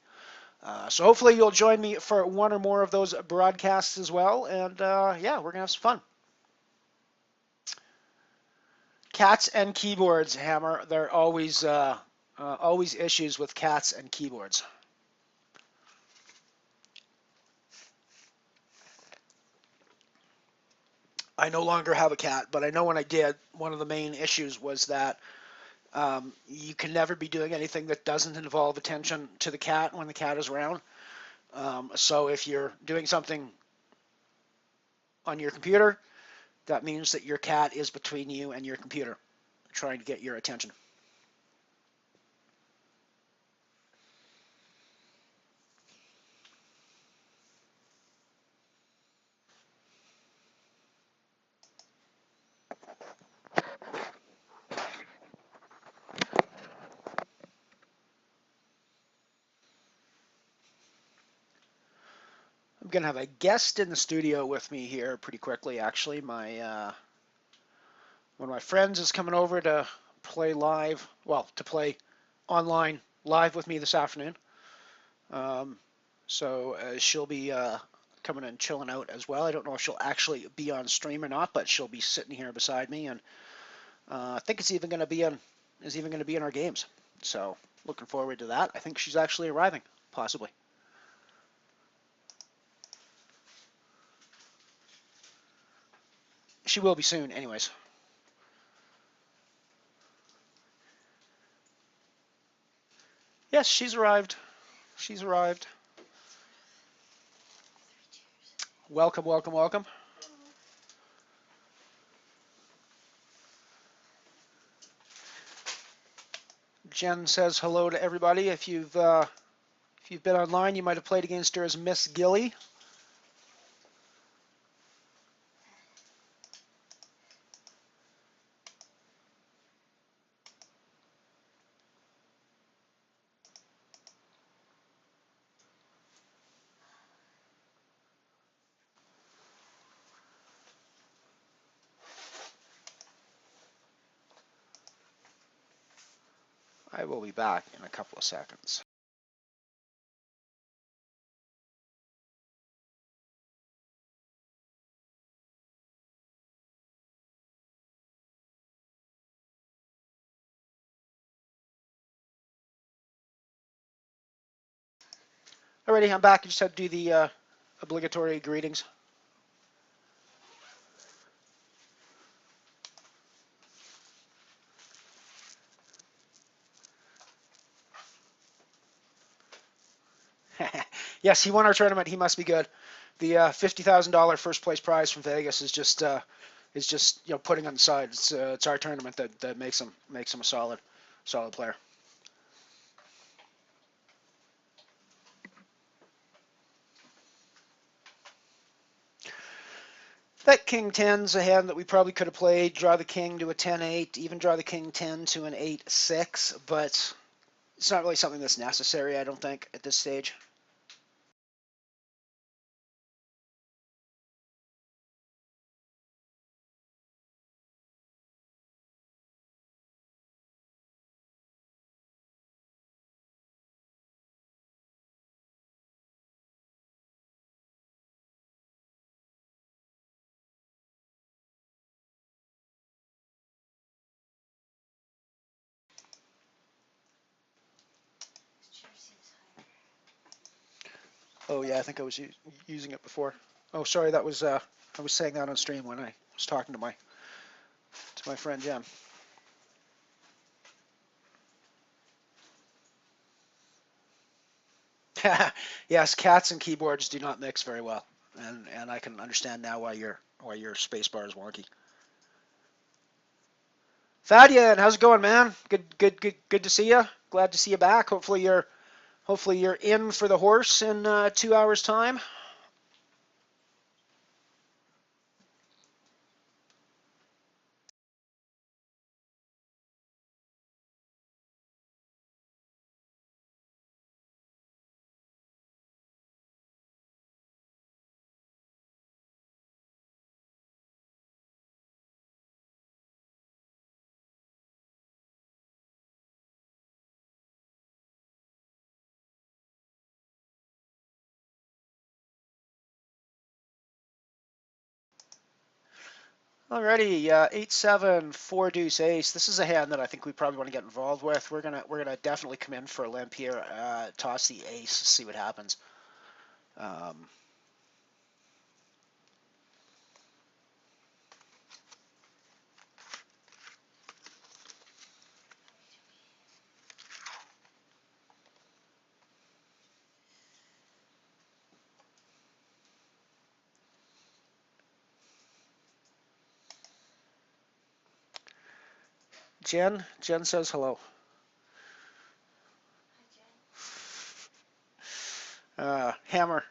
So hopefully you'll join me for one or more of those broadcasts as well. And yeah, we're going to have some fun. Cats and keyboards, Hammer. There are always issues with cats and keyboards. I no longer have a cat, but I know when I did, one of the main issues was that you can never be doing anything that doesn't involve attention to the cat when the cat is around. So if you're doing something on your computer, that means that your cat is between you and your computer, trying to get your attention. I'm going to have a guest in the studio with me here pretty quickly, actually. One of my friends is coming over to play live, to play online live with me this afternoon. So she'll be coming and chilling out as well. I don't know if she'll actually be on stream or not, but she'll be sitting here beside me, and I think it's even going to be in our games. So looking forward to that. I think she's actually arriving, possibly. She will be soon, anyways. Yes, she's arrived. She's arrived. Welcome, welcome, welcome. Jen says hello to everybody. If you've been online, you might have played against her as Miss Gilly. I will be back in a couple of seconds. Alrighty, I'm back. I just had to do the obligatory greetings. Yes, he won our tournament. He must be good. The $50,000 first place prize from Vegas is just putting on the side. It's our tournament that makes him a solid player. That king 10's a hand that we probably could have played. Draw the king to a 10-8, even draw the king 10 to an 8-6, but it's not really something that's necessary, I don't think, at this stage. Oh yeah, I think I was using it before. Oh, sorry, that was I was saying that on stream when I was talking to my friend Jen. Yes, cats and keyboards do not mix very well, and I can understand now why your space bar is wonky. Thadian, how's it going, man? Good to see you. Glad to see you back. Hopefully you're in for the horse in 2 hours' time. Alrighty, 8-7, 4 deuce ace. This is a hand that I think we probably want to get involved with. We're gonna definitely come in for a limp here. Toss the ace, see what happens. Jen says hello. Hammer,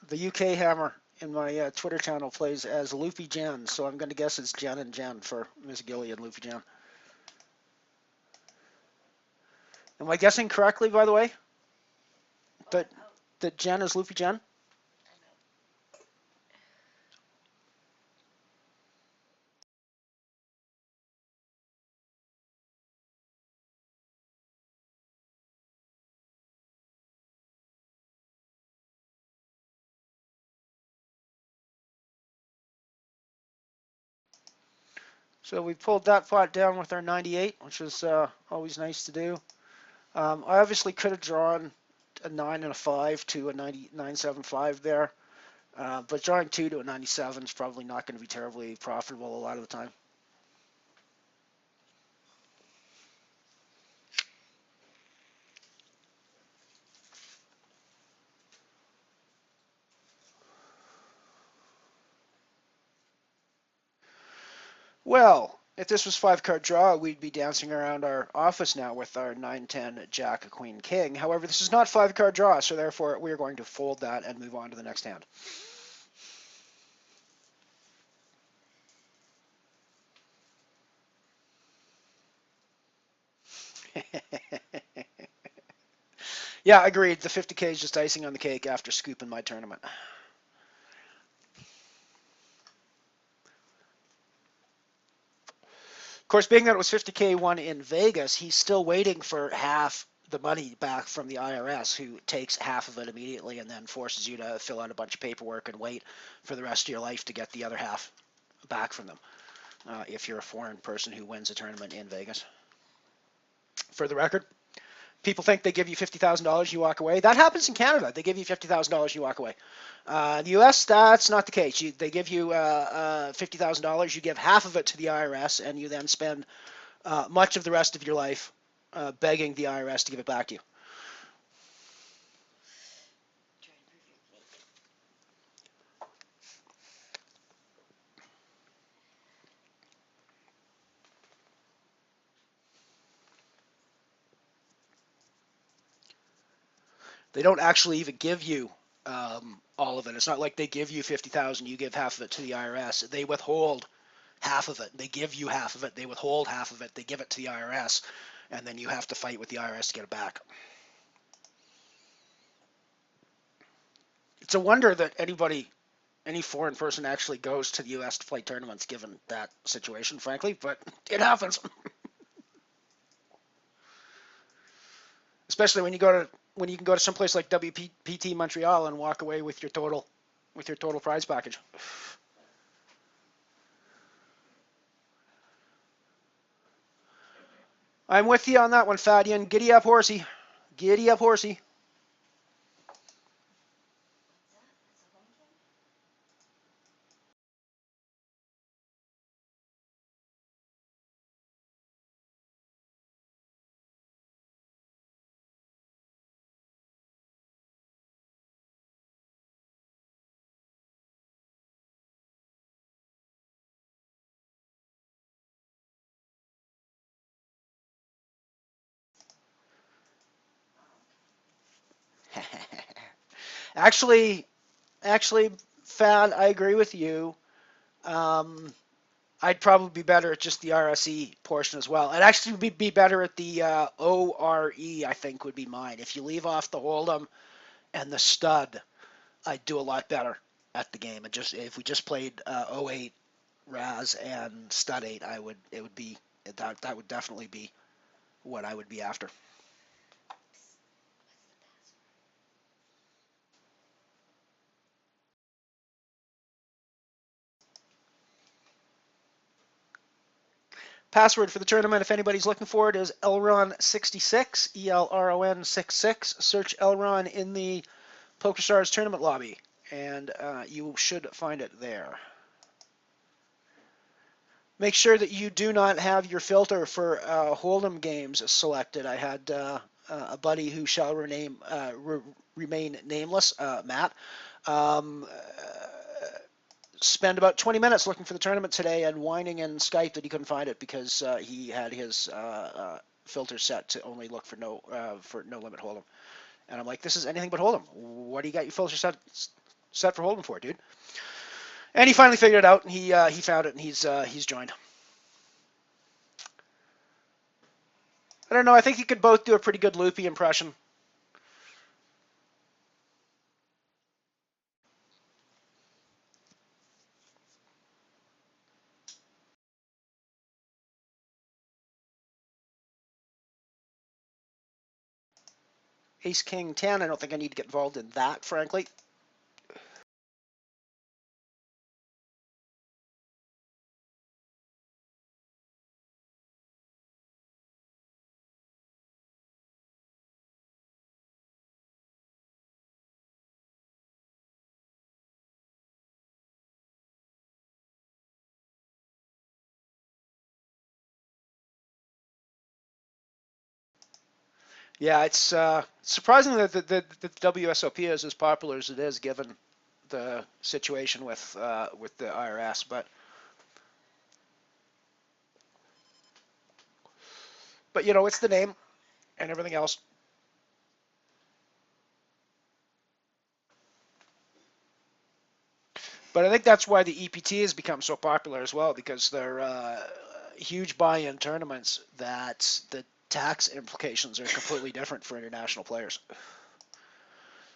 the UK Hammer in my Twitter channel plays as Luffy Jen, so I'm going to guess it's Jen and Jen for Miss Gilly and Luffy Jen. Am I guessing correctly, by the way? That Jen is Luffy Jen? So we pulled that pot down with our 98, which is always nice to do. I obviously could have drawn a 9 and a 5 to a 9.75 there, but drawing 2 to a 97 is probably not going to be terribly profitable a lot of the time. Well, if this was 5-card draw, we'd be dancing around our office now with our 9-10 Jack, Queen, King. However, this is not 5-card draw, so therefore we're going to fold that and move on to the next hand. Yeah, agreed. The 50K is just icing on the cake after scooping my tournament. Of course, being that it was 50K won in Vegas, he's still waiting for half the money back from the IRS, who takes half of it immediately and then forces you to fill out a bunch of paperwork and wait for the rest of your life to get the other half back from them, if you're a foreign person who wins a tournament in Vegas. For the record, people think they give you $50,000, you walk away. That happens in Canada. They give you $50,000, you walk away. In the U.S., that's not the case. They give you $50,000, you give half of it to the IRS, and you then spend much of the rest of your life begging the IRS to give it back to you. They don't actually even give you all of it. It's not like they give you 50,000, you give half of it to the IRS. They withhold half of it. They give you half of it. They withhold half of it. They give it to the IRS, and then you have to fight with the IRS to get it back. It's a wonder that any foreign person actually goes to the U.S. to play tournaments, given that situation, frankly, but it happens. Especially when you can go to someplace like WPT Montreal and walk away with your total prize package. I'm with you on that one, Fadian. Giddy up, horsey. Giddy up, horsey. actually, actually, Fad, I agree with you. Um, I'd probably be better at just the RSE portion as well. I'd actually be better at the ORE, I think, would be mine. If you leave off the HoldEm and the stud, I'd do a lot better at the game. And just if we just played 08 Raz and stud 8, that would definitely be what I would be after. Password for the tournament, if anybody's looking for it, is Elron66, ELRON66. Search Elron in the PokerStars tournament lobby, and you should find it there. Make sure that you do not have your filter for HoldEm games selected. I had a buddy who shall remain nameless, Matt, um, spend about 20 minutes looking for the tournament today and whining in Skype that he couldn't find it because he had his filter set to only look for no limit HoldEm. And I'm like, this is anything but HoldEm. What do you got your filter set for HoldEm for, dude? And he finally figured it out, and he found it, and he's joined. I don't know. I think you could both do a pretty good loopy impression. Ace King 10. I don't think I need to get involved in that, frankly. Yeah, it's surprising that the WSOP is as popular as it is, given the situation with the IRS. But you know, it's the name and everything else. But I think that's why the EPT has become so popular as well, because they're huge buy-in tournaments that the tax implications are completely different for international players.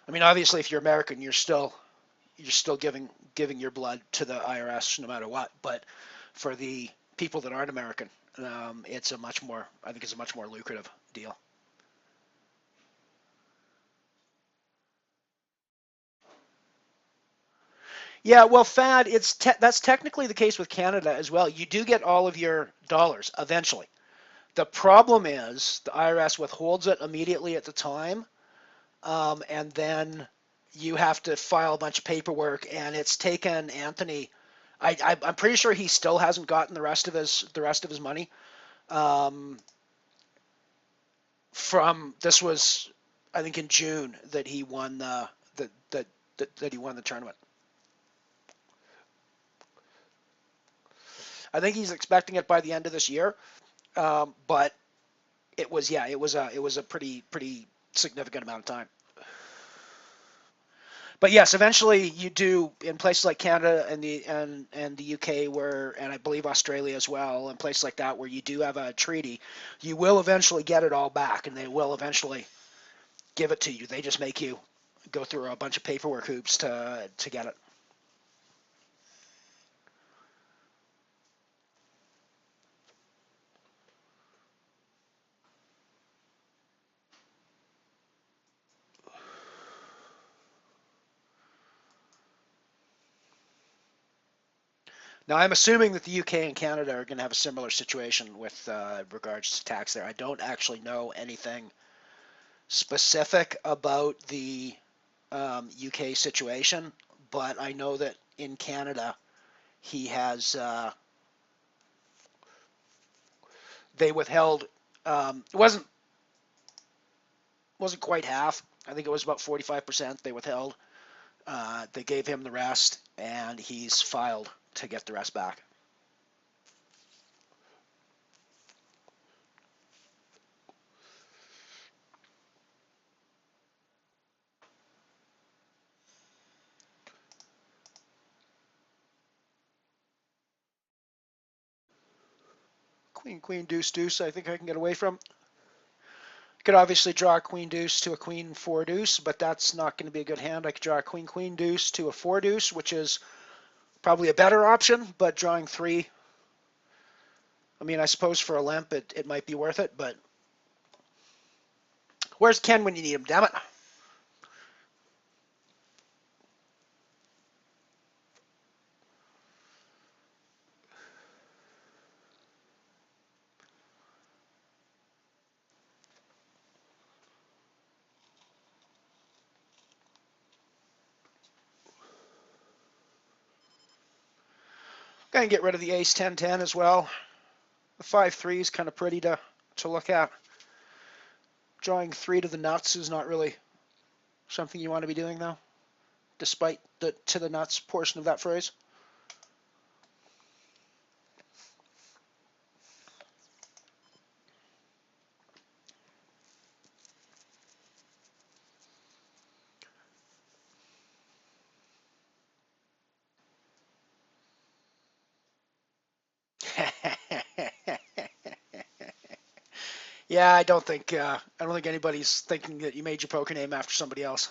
I mean, obviously, if you're American, you're still giving your blood to the IRS no matter what. But for the people that aren't American, it's a much more lucrative deal. Yeah, well, Fad, that's technically the case with Canada as well. You do get all of your dollars eventually. The problem is the IRS withholds it immediately at the time, and then you have to file a bunch of paperwork, and it's taken Anthony. I'm pretty sure he still hasn't gotten the rest of his money. Um, from this was, I think, in June that he won that he won the tournament. I think he's expecting it by the end of this year, but it was a pretty significant amount of time. But yes, eventually you do in places like Canada and the UK and I believe Australia as well, and places like that where you do have a treaty, you will eventually get it all back, and they will eventually give it to you. They just make you go through a bunch of paperwork hoops to get it. Now, I'm assuming that the UK and Canada are going to have a similar situation with regards to tax there. I don't actually know anything specific about the UK situation, but I know that in Canada he has they withheld it wasn't quite half. I think it was about 45% they withheld. They gave him the rest, and he's filed to get the rest back. Queen, queen, deuce, deuce. I think I can get away from. Could obviously draw a queen deuce to a queen four deuce, but that's not going to be a good hand. I could draw a queen queen deuce to a four deuce, which is probably a better option, but drawing three, I mean, I suppose for a limp it might be worth it, but where's Ken when you need him, damn it? Gonna get rid of the ace 10-10 as well. The 5-3 is kind of pretty to look at. Drawing three to the nuts is not really something you want to be doing, though, despite the to the nuts portion of that phrase. Yeah, I don't think anybody's thinking that you made your poker name after somebody else.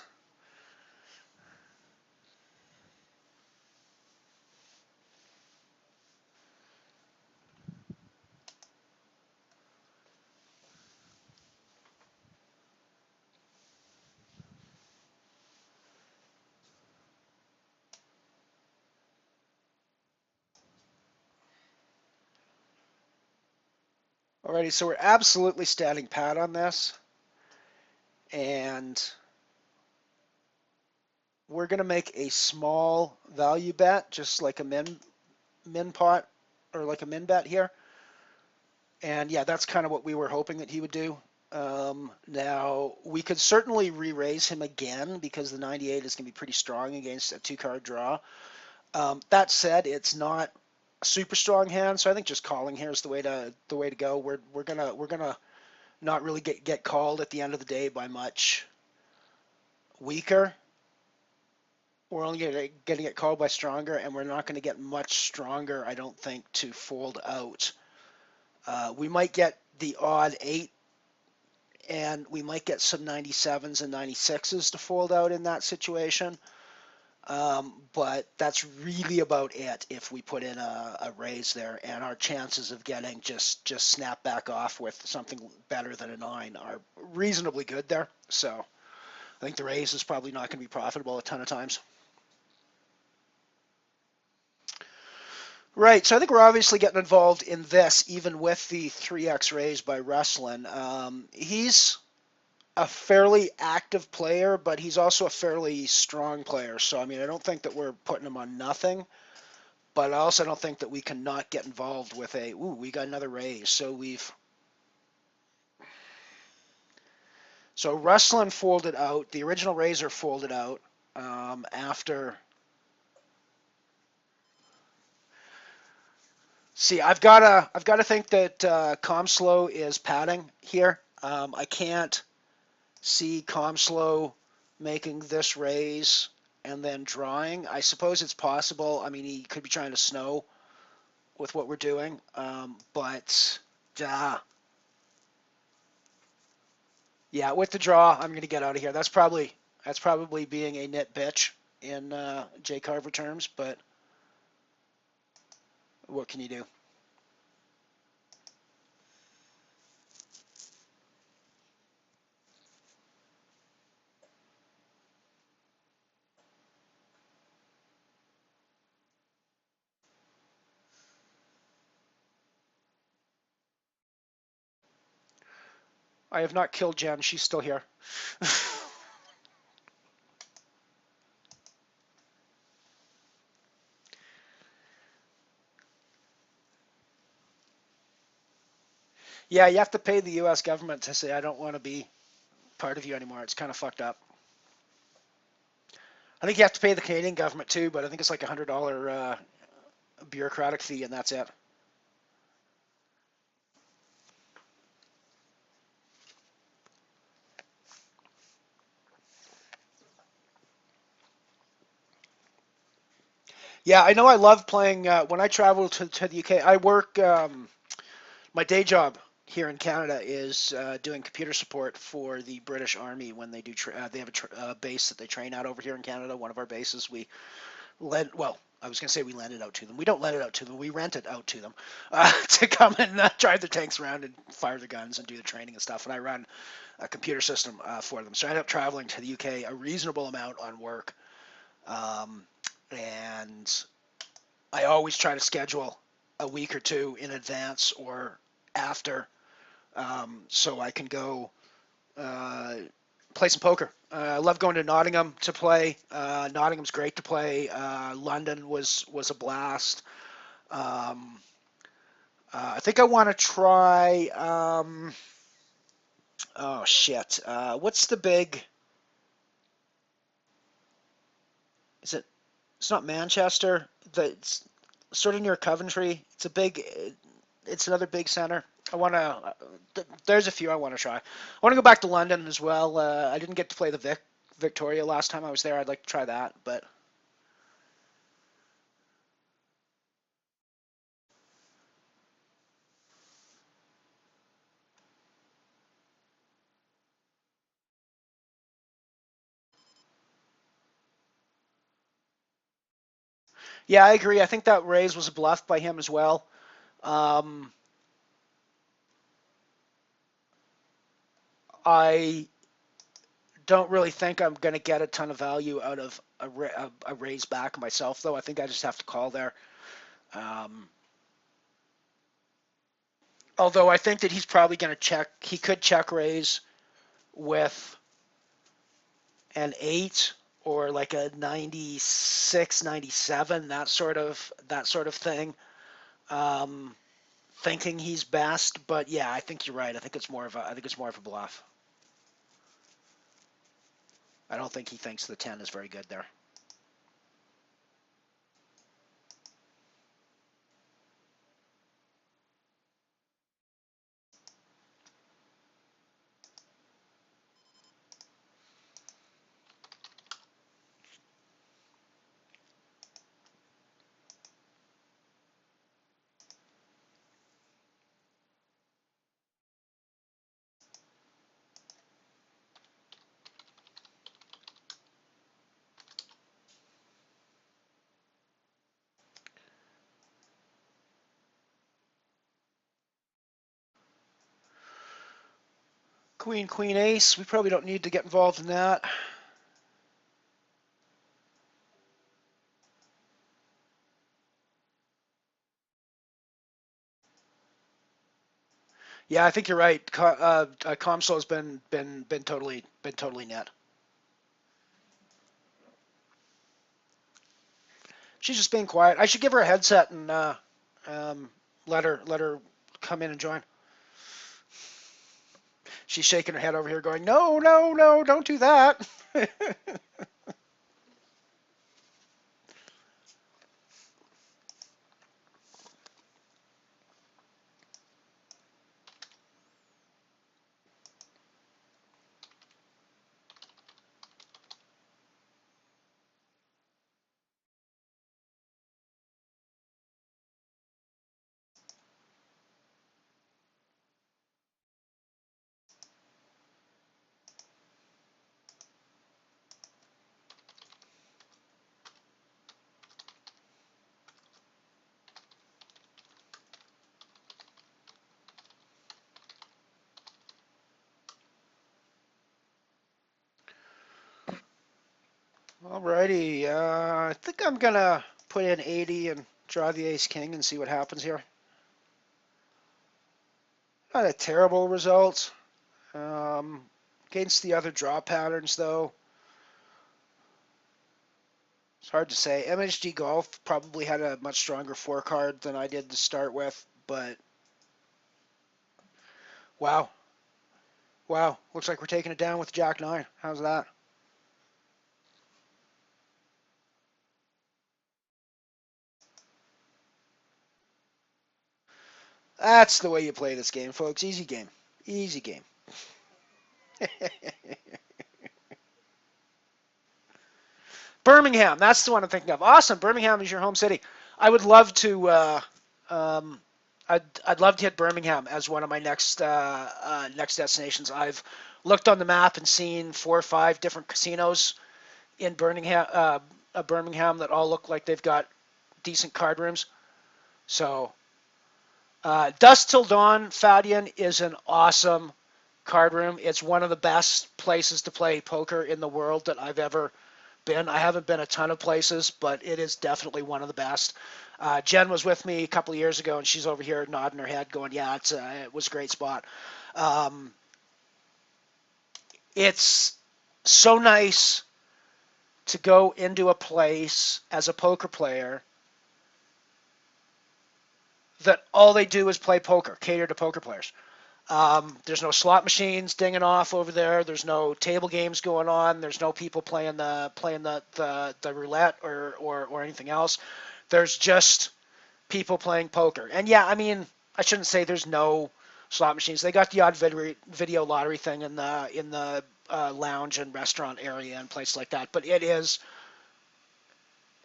Alrighty, so we're absolutely standing pat on this, and we're gonna make a small value bet, just like a min pot or like a min bet here. And yeah, that's kind of what we were hoping that he would do. Now, we could certainly re-raise him again because the 98 is going to be pretty strong against a two-card draw. That said, it's not a super strong hand, so I think just calling here is the way to go. We're gonna not really get called at the end of the day by much weaker. We're only going to get called by stronger, and we're not going to get much stronger, I don't think, to fold out. We might get the odd 8, and we might get some 97s and 96s to fold out in that situation. But that's really about it if we put in a raise there, and our chances of getting just snap back off with something better than a 9 are reasonably good there. So I think the raise is probably not going to be profitable a ton of times. Right, so I think we're obviously getting involved in this, even with the 3x raise by Wrestling. He's a fairly active player, but he's also a fairly strong player. So, I mean, I don't think that we're putting him on nothing, but I also don't think that we cannot get involved with we got another raise. So Wrestling folded out, the original raiser folded out after. See, I've gotta think that Comslow is padding here. I can't see Comslow making this raise and then drawing. I suppose it's possible. I mean, he could be trying to snow with what we're doing, but yeah, with the draw, I'm going to get out of here. That's probably being a nit bitch in Jay Carver terms, but what can you do? I have not killed Jen. She's still here. Yeah, you have to pay the U.S. government to say I don't want to be part of you anymore. It's kind of fucked up. I think you have to pay the Canadian government too, but I think it's like $100 bureaucratic fee, and that's it. Yeah, I know. I love playing when I travel to the UK. I work. My day job here in Canada is doing computer support for the British Army when they do. They have a base that they train out over here in Canada. One of our bases. We lend. Well, I was going to say we lend it out to them. We don't lend it out to them. We rent it out to them to come and drive the tanks around and fire the guns and do the training and stuff. And I run a computer system for them. So I end up traveling to the UK a reasonable amount on work. And I always try to schedule a week or two in advance or after, so I can go play some poker. I love going to Nottingham to play. Nottingham's great to play. London was a blast. Um, I think I want to try. Oh shit! What's the big? Is it? It's not Manchester. It's sort of near Coventry. It's a big. It's another big center. I want to. There's a few I want to try. I want to go back to London as well. I didn't get to play the Victoria last time I was there. I'd like to try that, but yeah, I agree. I think that raise was a bluff by him as well. Um, I don't really think I'm going to get a ton of value out of a raise back myself, though. I think I just have to call there. Um, Although I think that he's probably going to check. He could check raise with an 8 or like a 96, 97, that sort of thing. Um, Thinking he's best, but yeah, I think you're right. I think it's more of a bluff. I don't think he thinks the 10 is very good there. Queen, queen, ace. We probably don't need to get involved in that. Yeah, I think you're right. Comso's been totally net. She's just being quiet. I should give her a headset and um, let her come in and join. She's shaking her head over here, going, "No, no, no, don't do that." Alrighty, I think I'm gonna put in 80 and draw the ace king and see what happens here. Not a terrible result. Um, Against the other draw patterns, though, it's hard to say. MHD Golf probably had a much stronger four card than I did to start with, but wow, wow, looks like we're taking it down with Jack 9. How's that? That's the way you play this game, folks. Easy game. Easy game. Birmingham, that's the one I'm thinking of. Awesome, Birmingham is your home city. I would love to. Um, I'd love to hit Birmingham as one of my next destinations. I've looked on the map and seen 4 or 5 different casinos in Birmingham that all look like they've got decent card rooms. So, Dusk Till Dawn, Fadian, is an awesome card room. It's one of the best places to play poker in the world that I've ever been. I haven't been a ton of places, but it is definitely one of the best. Jen was with me a couple of years ago, and she's over here nodding her head, going, "Yeah, it was a great spot." Um, it's so nice to go into a place as a poker player that all they do is play poker, cater to poker players. There's no slot machines dinging off over there. There's no table games going on. There's no people playing the roulette or anything else. There's just people playing poker. And yeah, I mean, I shouldn't say there's no slot machines. They got the odd video lottery thing in the lounge and restaurant area and places like that. But it is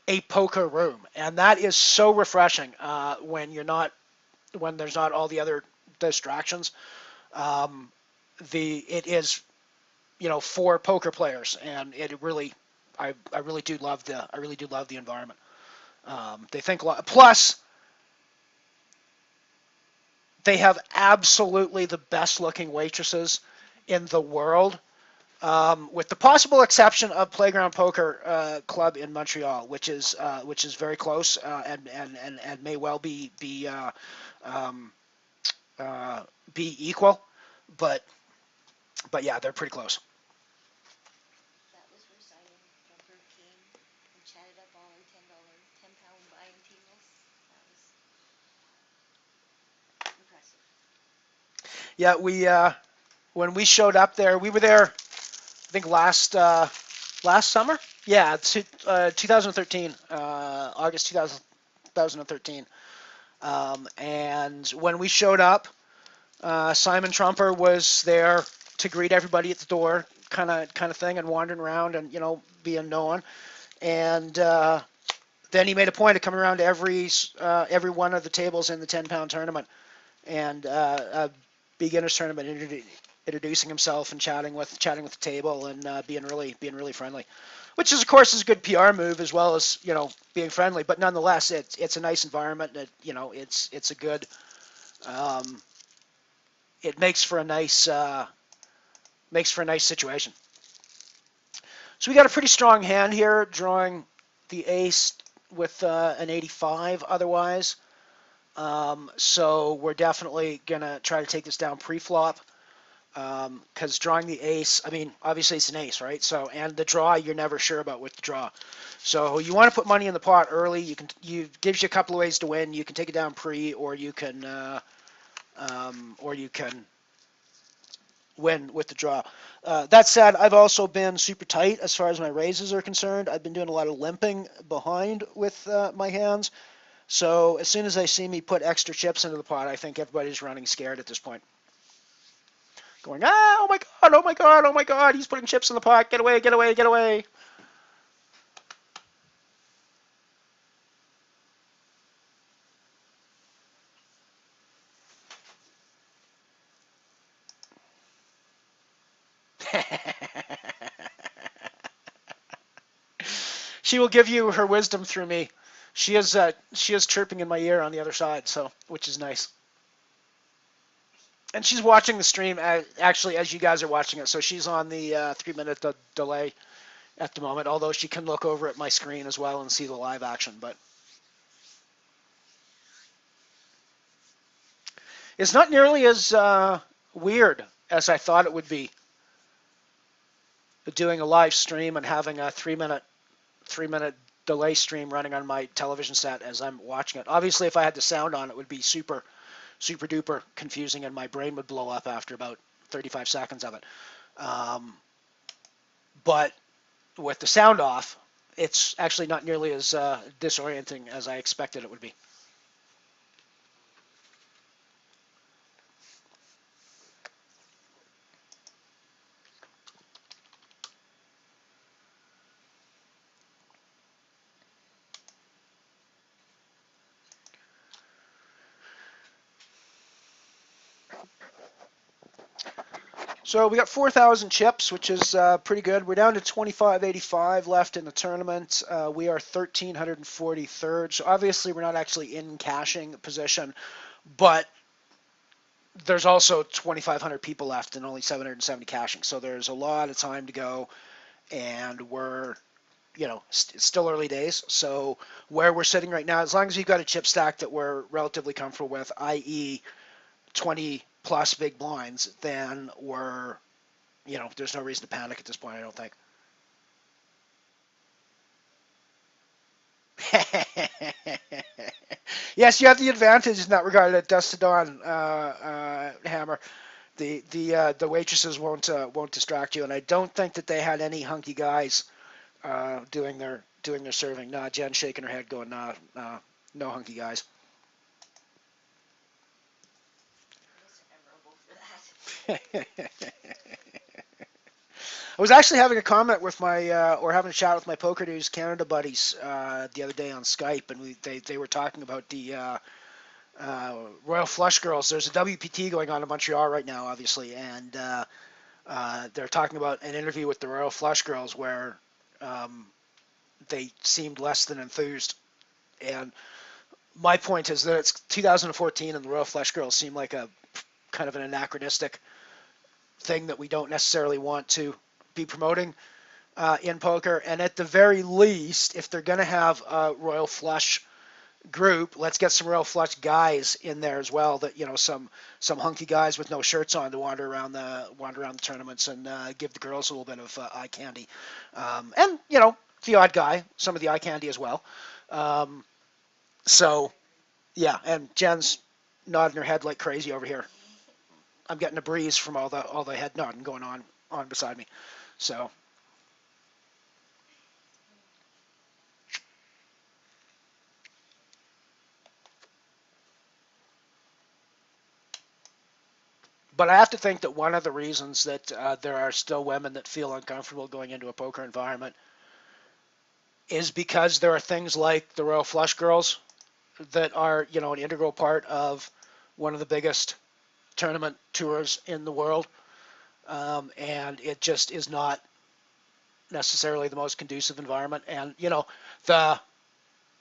a poker room, and that is so refreshing when there's not all the other distractions. Um, it is for poker players, and it really I really do love the environment. They think a lot. Plus, they have absolutely the best looking waitresses in the world, with the possible exception of Playground Poker Club in Montreal, which is very close and may well um, be equal, but yeah, they're pretty close. That was where Simon Jumper came and chatted up all our £10 buying tables. That was impressive. Yeah, we when we showed up there, we were there. I think last summer. Yeah, 2013, August 2013. And when we showed up, Simon Trumper was there to greet everybody at the door, kind of thing, and wandering around and being known. And then he made a point of coming around to every one of the tables in the 10-pound tournament and a beginners tournament, introducing himself and chatting with the table and being really friendly, which is of course is a good PR move as well as being friendly. But nonetheless, it's a nice environment. It's a good um, it makes for a nice situation. So we got a pretty strong hand here, drawing the ace with an 85 otherwise. So we're definitely gonna try to take this down pre-flop, because drawing the ace, I mean, obviously it's an ace, right? So, and the draw, you're never sure about with the draw. So you want to put money in the pot early. Gives you a couple of ways to win. You can take it down pre, or you can win with the draw. That said, I've also been super tight as far as my raises are concerned. I've been doing a lot of limping behind with my hands. So as soon as I see me put extra chips into the pot, I think everybody's running scared at this point. Going, oh my god, oh my god, oh my god, he's putting chips in the pot. Get away, get away, get away. She will give you her wisdom through me. She is chirping in my ear on the other side, so which is nice. And she's watching the stream actually as you guys are watching it, so she's on the 3-minute delay at the moment, although she can look over at my screen as well and see the live action. But it's not nearly as weird as I thought it would be doing a live stream and having a 3 minute delay stream running on my television set as I'm watching it. Obviously, if I had the sound on, it would be super duper confusing, and my brain would blow up after about 35 seconds of it. Um, but with the sound off, it's actually not nearly as disorienting as I expected it would be. So we got 4,000 chips, which is pretty good. We're down to 2585 left in the tournament. We are 1,343rd. So obviously we're not actually in cashing position, but there's also 2,500 people left and only 770 caching. So there's a lot of time to go, and we're, it's still early days. So where we're sitting right now, as long as we've got a chip stack that we're relatively comfortable with, i.e. 20 plus big blinds, then we're, there's no reason to panic at this point, I don't think. Yes, you have the advantage in that regard at Dust to Dawn, Hammer. The waitresses won't distract you, and I don't think that they had any hunky guys doing their serving. Nah, Jen's shaking her head, going, nah, no hunky guys. I was actually having a comment with or having a chat with my Poker News Canada buddies the other day on Skype, and they were talking about the Royal Flush Girls. There's a WPT going on in Montreal right now, obviously, and they're talking about an interview with the Royal Flush Girls where they seemed less than enthused. And my point is that it's 2014 and the Royal Flush Girls seem like a kind of an anachronistic thing that we don't necessarily want to be promoting in poker. And at the very least, if they're going to have a Royal Flush group, let's get some Royal Flush guys in there as well. That some hunky guys with no shirts on to wander around the tournaments and give the girls a little bit of eye candy, and the odd guy, some of the eye candy as well. So yeah, and Jen's nodding her head like crazy over here. I'm getting a breeze from all the head nodding going on beside me. So but I have to think that one of the reasons that there are still women that feel uncomfortable going into a poker environment is because there are things like the Royal Flush Girls that are, an integral part of one of the biggest tournament tours in the world, and it just is not necessarily the most conducive environment. And the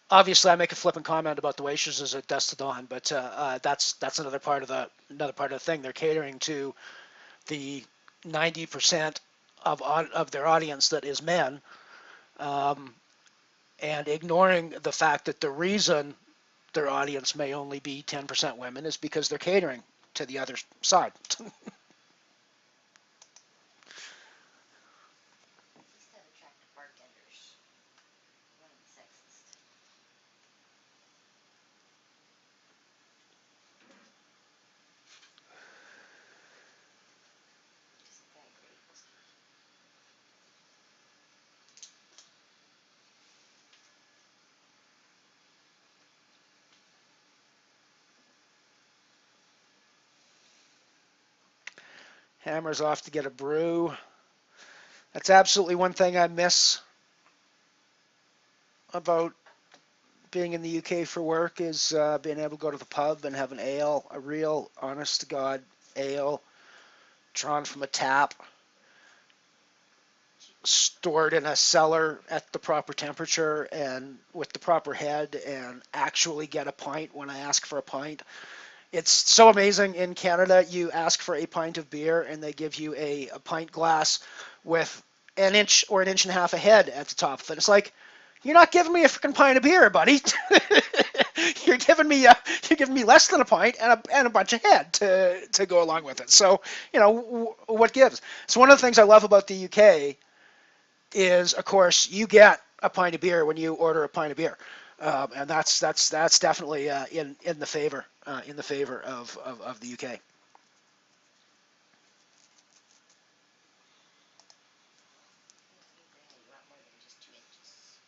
obviously I make a flippant comment about the waitresses at Dust to Dawn, but that's another part of the thing. They're catering to the 90% of their audience that is men, and ignoring the fact that the reason their audience may only be 10% women is because they're catering to the other side. Hammer's off to get a brew. That's absolutely one thing I miss about being in the UK for work is being able to go to the pub and have an ale, a real, honest to God ale, drawn from a tap, stored in a cellar at the proper temperature and with the proper head, and actually get a pint when I ask for a pint. It's so amazing in Canada. You ask for a pint of beer and they give you a pint glass with an inch or an inch and a half ahead at the top of it. It's like, you're not giving me a freaking pint of beer, buddy. You're giving me less than a pint and a bunch of head to go along with it. So what gives? So one of the things I love about the UK is, of course, you get a pint of beer when you order a pint of beer, and that's definitely in the favor of the UK. You want more than just 2 inches.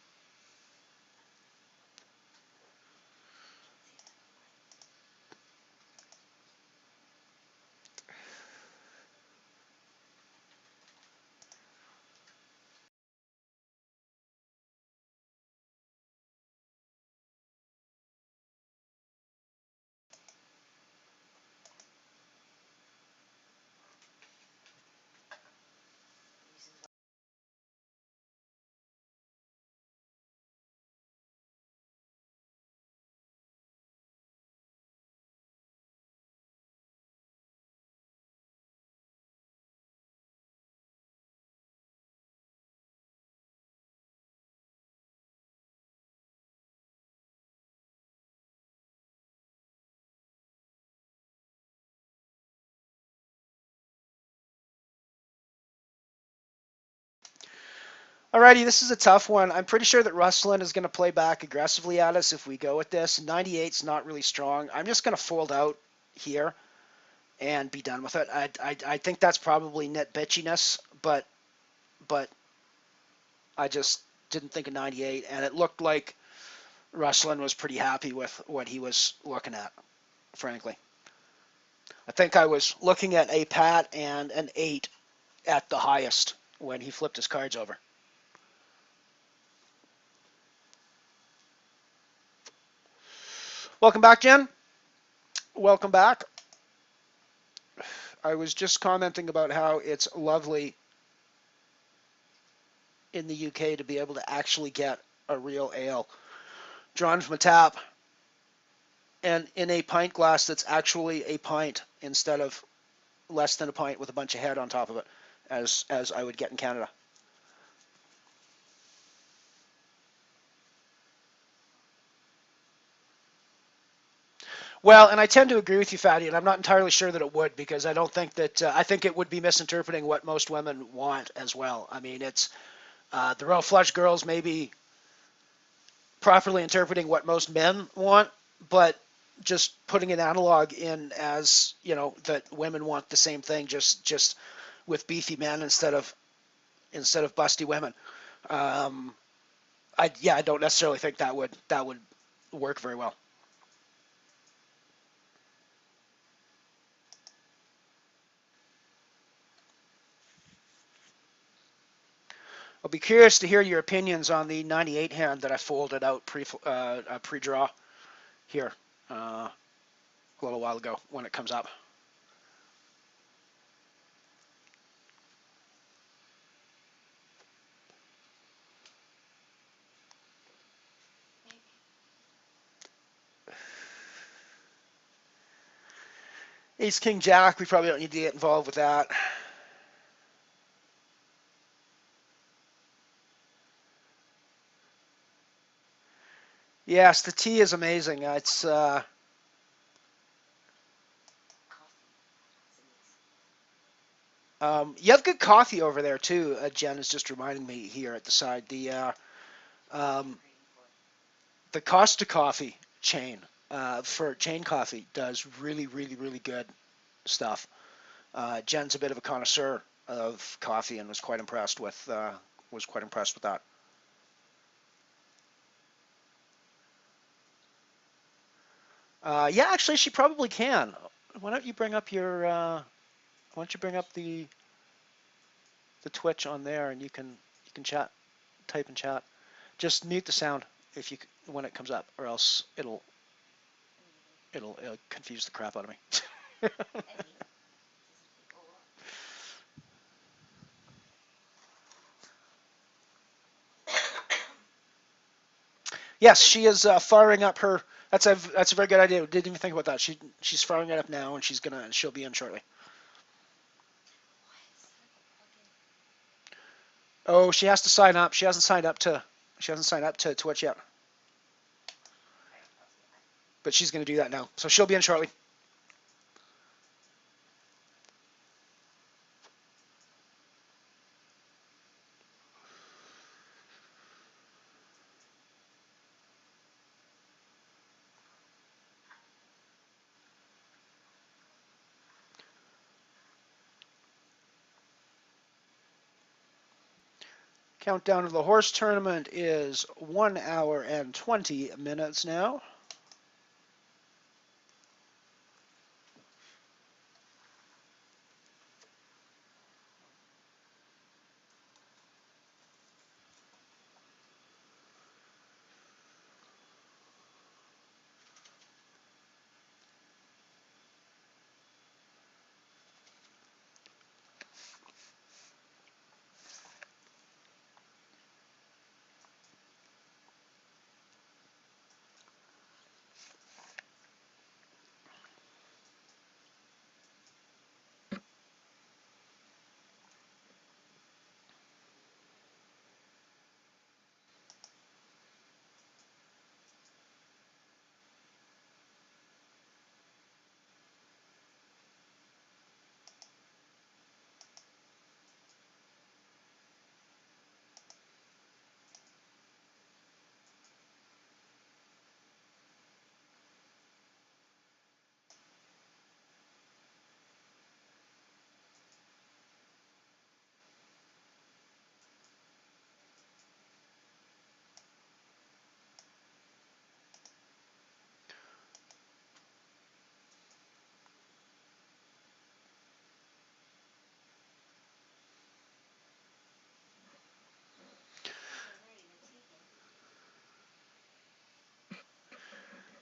Alrighty, this is a tough one. I'm pretty sure that Rustlin is going to play back aggressively at us if we go with this. 98's not really strong. I'm just going to fold out here and be done with it. I think that's probably net bitchiness, but I just didn't think of 98, and it looked like Rustlin was pretty happy with what he was looking at, frankly. I think I was looking at a pat and an 8 at the highest when he flipped his cards over. Welcome back, Jen. Welcome back. I was just commenting about how it's lovely in the UK to be able to actually get a real ale drawn from a tap and in a pint glass that's actually a pint instead of less than a pint with a bunch of head on top of it, as I would get in Canada. Well, and I tend to agree with you, Fatty, and I'm not entirely sure that it would, because I don't think that I think it would be misinterpreting what most women want as well. I mean, it's the Royal Flush girls maybe properly interpreting what most men want, but just putting an analog in as that women want the same thing, just with beefy men instead of busty women. Um, I don't necessarily think that would work very well. I'll be curious to hear your opinions on the 98 hand that I folded out pre-draw here a little while ago when it comes up. Ace King Jack, we probably don't need to get involved with that. Yes, the tea is amazing. It's you have good coffee over there too. Jen is just reminding me here at the side. Um, the Costa Coffee chain for chain coffee does really, really, really good stuff. Jen's a bit of a connoisseur of coffee and was quite impressed with that. Yeah, actually, she probably can. Why don't you bring up your why don't you bring up the Twitch on there and you can chat, type and chat. Just mute the sound if you when it comes up, or else it'll confuse the crap out of me. Yes, she is firing up her. That's a very good idea. Didn't even think about that. She's firing it up now, and she'll be in shortly. Oh, she has to sign up. She hasn't signed up to. She hasn't signed up to Twitch yet. But she's going to do that now. So she'll be in shortly. Countdown of the horse tournament is 1 hour and 20 minutes now.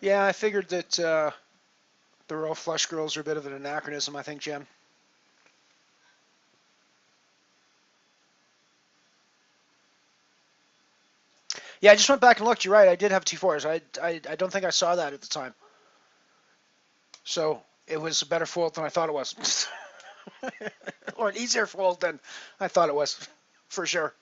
Yeah, I figured that the Royal Flush Girls are a bit of an anachronism, I think, Jen. Yeah, I just went back and looked. You're right. I did have two fours. I don't think I saw that at the time. So it was a better fold than I thought it was. Or an easier fold than I thought it was, for sure.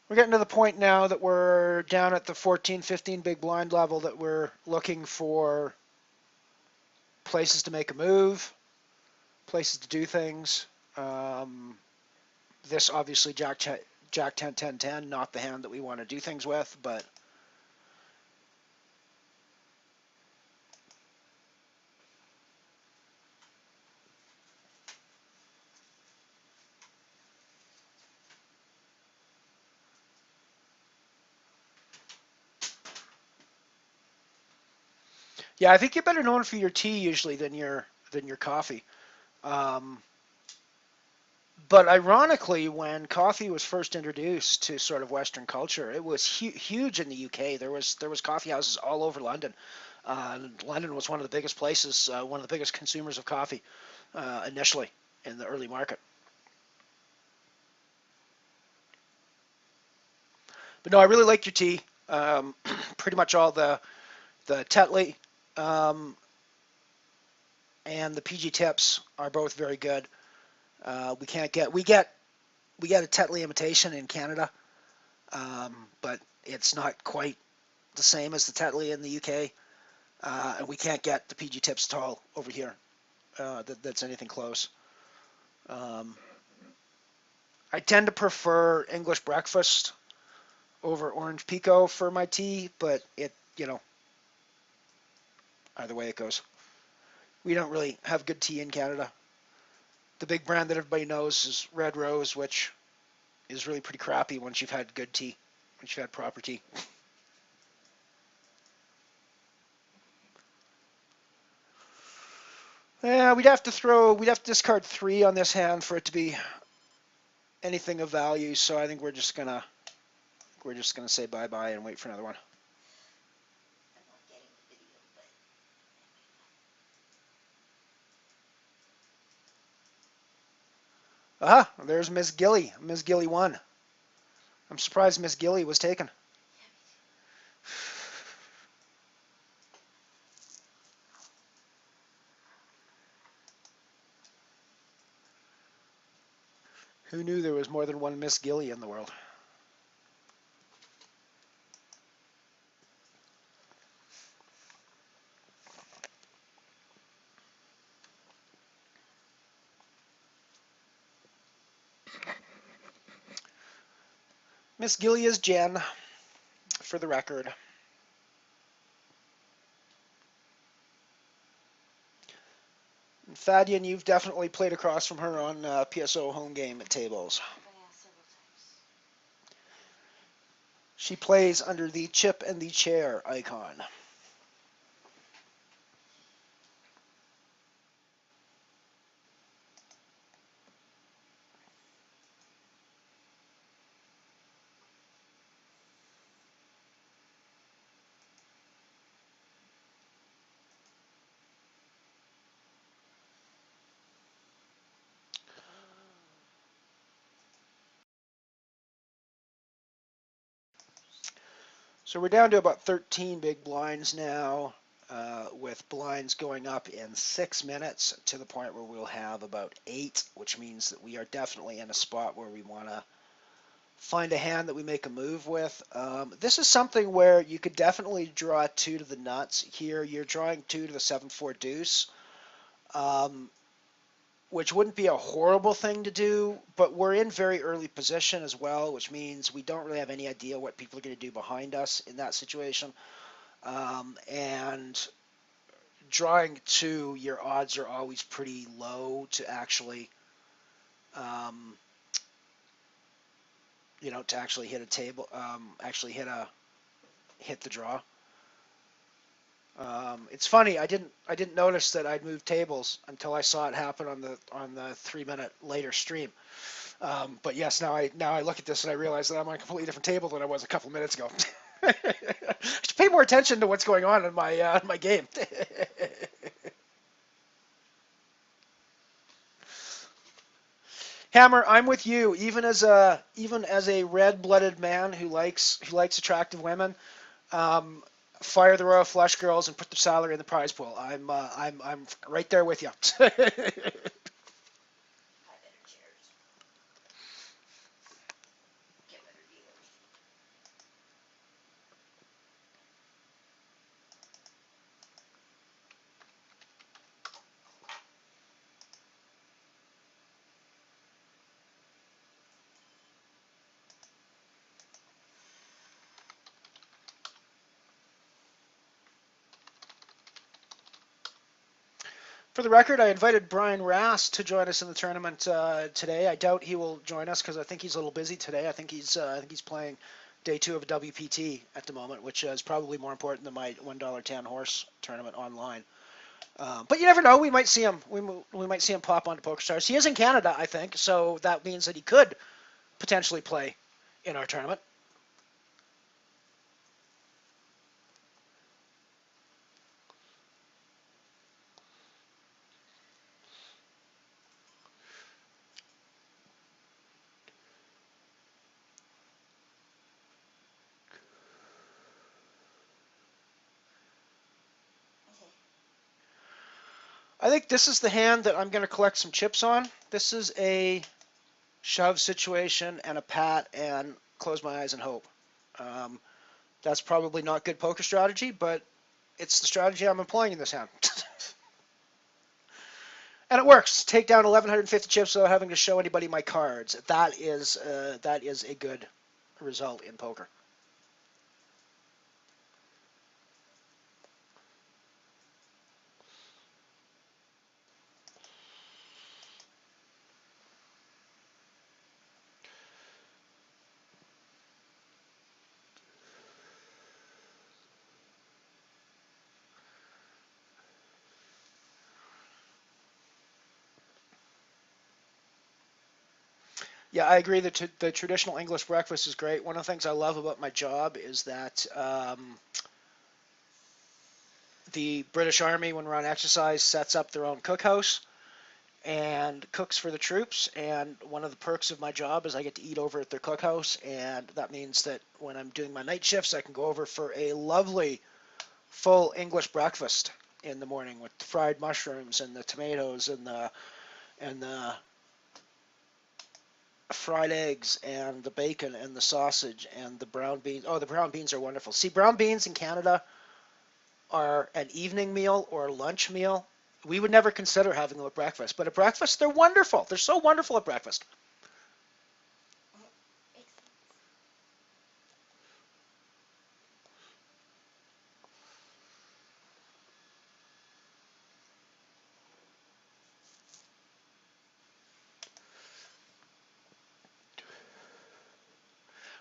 We're getting to the point now that we're down at the 14, 15 big blind level that we're looking for places to make a move, places to do things. This obviously Jack 10, 10, 10, not the hand that we want to do things with, but yeah, I think you're better known for your tea usually than your coffee. Um, but ironically, when coffee was first introduced to sort of Western culture, it was huge in the UK. There was coffee houses all over London. London was one of the biggest places, one of the biggest consumers of coffee initially in the early market. But no, I really like your tea. Pretty much all the Tetley um, and the PG Tips are both very good. We can't get we get a Tetley imitation in Canada, but it's not quite the same as the Tetley in the UK, and we can't get the PG Tips at all over here. That's anything close. Um, I tend to prefer English breakfast over Orange Pico for my tea, but either way it goes. We don't really have good tea in Canada. The big brand that everybody knows is Red Rose, which is really pretty crappy once you've had good tea, once you've had proper tea. Yeah, we'd have to discard three on this hand for it to be anything of value. So I think we're just gonna say bye bye and wait for another one. I'm not getting the video, but Aha, there's Miss Gilly. Miss Gilly won. I'm surprised Miss Gilly was taken. yeah, me too. Who knew there was more than one Miss Gilly in the world? Miss Gilly is Jen, for the record. Thadian, you've definitely played across from her on PSO home game at tables. Oh yeah, several times. She plays under the chip and the chair icon. So we're down to about 13 big blinds now, with blinds going up in 6 minutes to the point where we'll have about 8, which means that we are definitely in a spot where we want to find a hand that we make a move with. This is something where you could definitely draw 2 to the nuts. Here you're drawing 2 to the 7-4 deuce, which wouldn't be a horrible thing to do, but we're in very early position as well, which means we don't really have any idea what people are going to do behind us in that situation. And drawing 2, your odds are always pretty low to actually, um, to actually hit a table, actually hit the draw. It's funny. I didn't notice that I'd moved tables until I saw it happen on the 3 minute later stream. But yes, now I look at this and I realize that I'm on a completely different table than I was a couple minutes ago. I should pay more attention to what's going on in my game. Hammer, I'm with you. Even as a red-blooded man who likes attractive women, um, fire the royal flush girls and put the salary in the prize pool. I'm right there with you. Buy better chairs. Get better dealers. For the record, I invited Brian Rass to join us in the tournament today. I doubt he will join us because I think he's a little busy today. I think he's playing day 2 of a WPT at the moment, which is probably more important than my $1 horse tournament online. But you never know. We might see him. We might see him pop onto PokerStars. He is in Canada, I think, so that means that he could potentially play in our tournament. Okay. I think this is the hand that I'm going to collect some chips on. This is a shove situation and a pat and close my eyes and hope. Um, that's probably not good poker strategy, but it's the strategy I'm employing in this hand. And it works. Take down 1,150 chips without having to show anybody my cards. That is a good result in poker. Yeah, I agree that the traditional English breakfast is great. One of the things I love about my job is that the British Army, when we're on exercise, sets up their own cookhouse and cooks for the troops. And one of the perks of my job is I get to eat over at their cookhouse, and that means that when I'm doing my night shifts, I can go over for a lovely full English breakfast in the morning with the fried mushrooms and the tomatoes and the fried eggs and the bacon and the sausage and the brown beans. Oh, the brown beans are wonderful. See, brown beans in Canada are an evening meal or a lunch meal. We would never consider having them at breakfast, but at breakfast they're wonderful. They're so wonderful at breakfast.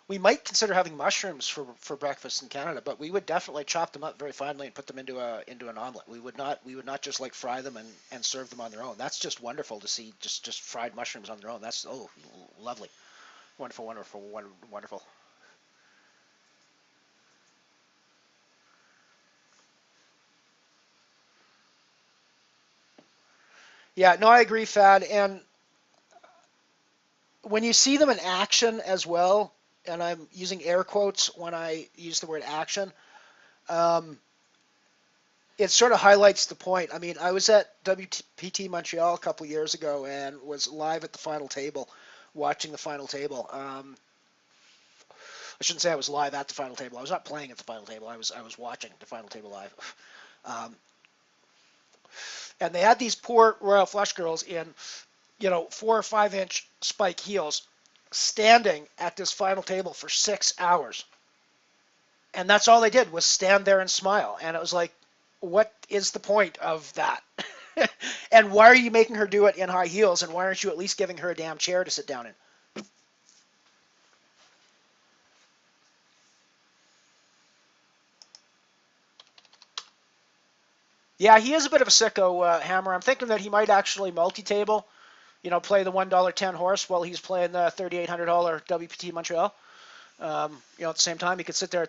We might consider having mushrooms for breakfast in Canada, but we would definitely chop them up very finely and put them into an omelet. We would not just like fry them and serve them on their own. That's just wonderful to see, just fried mushrooms on their own. That's lovely, wonderful, wonderful, wonderful. Yeah, no, I agree, Fad. And when you see them in action as well, and I'm using air quotes when I use the word action, um, it sort of highlights the point. I mean, I was at WPT Montreal a couple years ago and was live at the final table, watching the final table. I shouldn't say I was live at the final table. I was not playing at the final table. I was watching the final table live. Um, and they had these poor Royal Flush girls in, 4 or 5 inch spike heels, standing at this final table for 6 hours, and that's all they did was stand there and smile. And it was like, what is the point of that? And why are you making her do it in high heels? And why aren't you at least giving her a damn chair to sit down in? Yeah, he is a bit of a sicko, Hammer. I'm thinking that he might actually multi-table, play the $1 10 horse while he's playing the $3,800 WPT Montreal. At the same time, he could sit there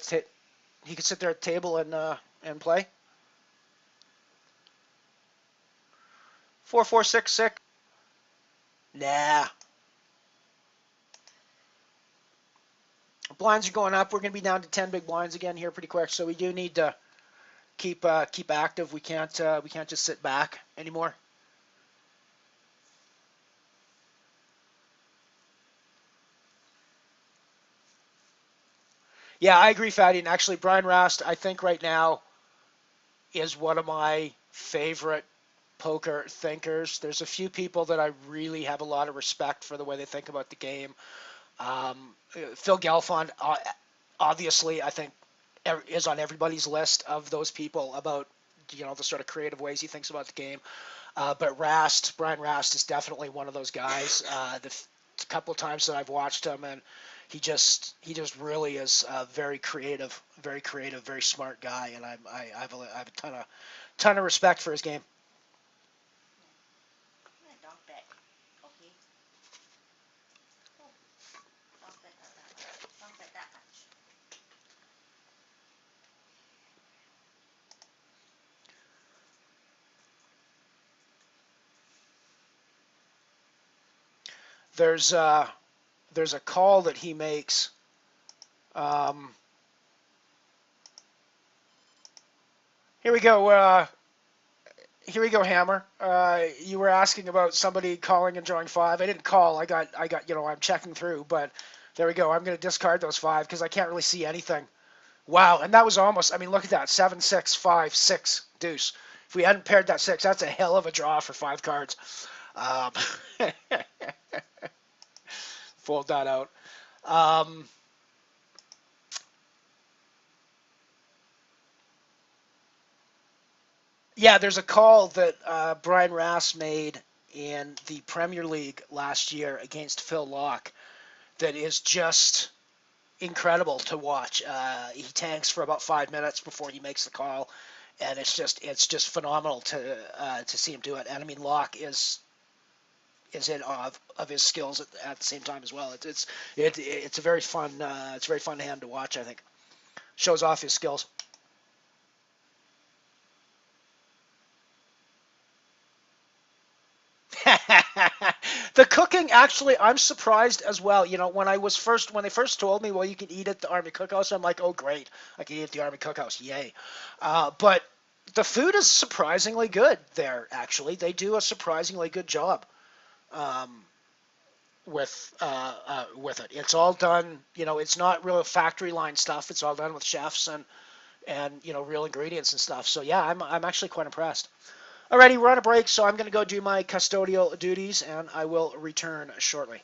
he could sit there at the table and play. 4466. Nah. Blinds are going up. We're going to be down to 10 big blinds again here pretty quick. So we do need to keep active. We can't just sit back anymore. Yeah, I agree, Fatty. And actually, Brian Rast, I think right now is one of my favorite poker thinkers. There's a few people that I really have a lot of respect for the way they think about the game. Phil Gelfond, obviously, I think is on everybody's list of those people about the sort of creative ways he thinks about the game. But Brian Rast is definitely one of those guys. The couple of times that I've watched him, and he just really is a very creative, very smart guy, and I have a ton of respect for his game. Yeah, dog bet. Okay. Oh, dog bet not that much. Dog bet that much. There's there's a call that he makes. Um, here we go. Here we go, Hammer. You were asking about somebody calling and drawing five. I didn't call. I got. I'm checking through, but there we go. I'm going to discard those five because I can't really see anything. Wow, and that was almost. I mean, look at that. 7, 6, 5, 6 deuce. If we hadn't paired that six, that's a hell of a draw for five cards. Um, fold that out. Um, yeah, there's a call that Brian Rass made in the Premier League last year against Phil Locke that is just incredible to watch. He tanks for about 5 minutes before he makes the call, and it's just phenomenal to see him do it. And I mean, Locke is in awe of his skills at the same time as well. It's a very fun hand to watch. I think shows off his skills. The cooking, actually, I'm surprised as well. When they first told me, well, you can eat at the Army Cookhouse, I'm like, oh great, I can eat at the Army Cookhouse, yay! But the food is surprisingly good there. Actually, they do a surprisingly good job. Um, with it. It's all done, it's not real factory line stuff. It's all done with chefs and real ingredients and stuff. So yeah, I'm actually quite impressed. Alrighty, we're on a break, so I'm going to go do my custodial duties, and I will return shortly.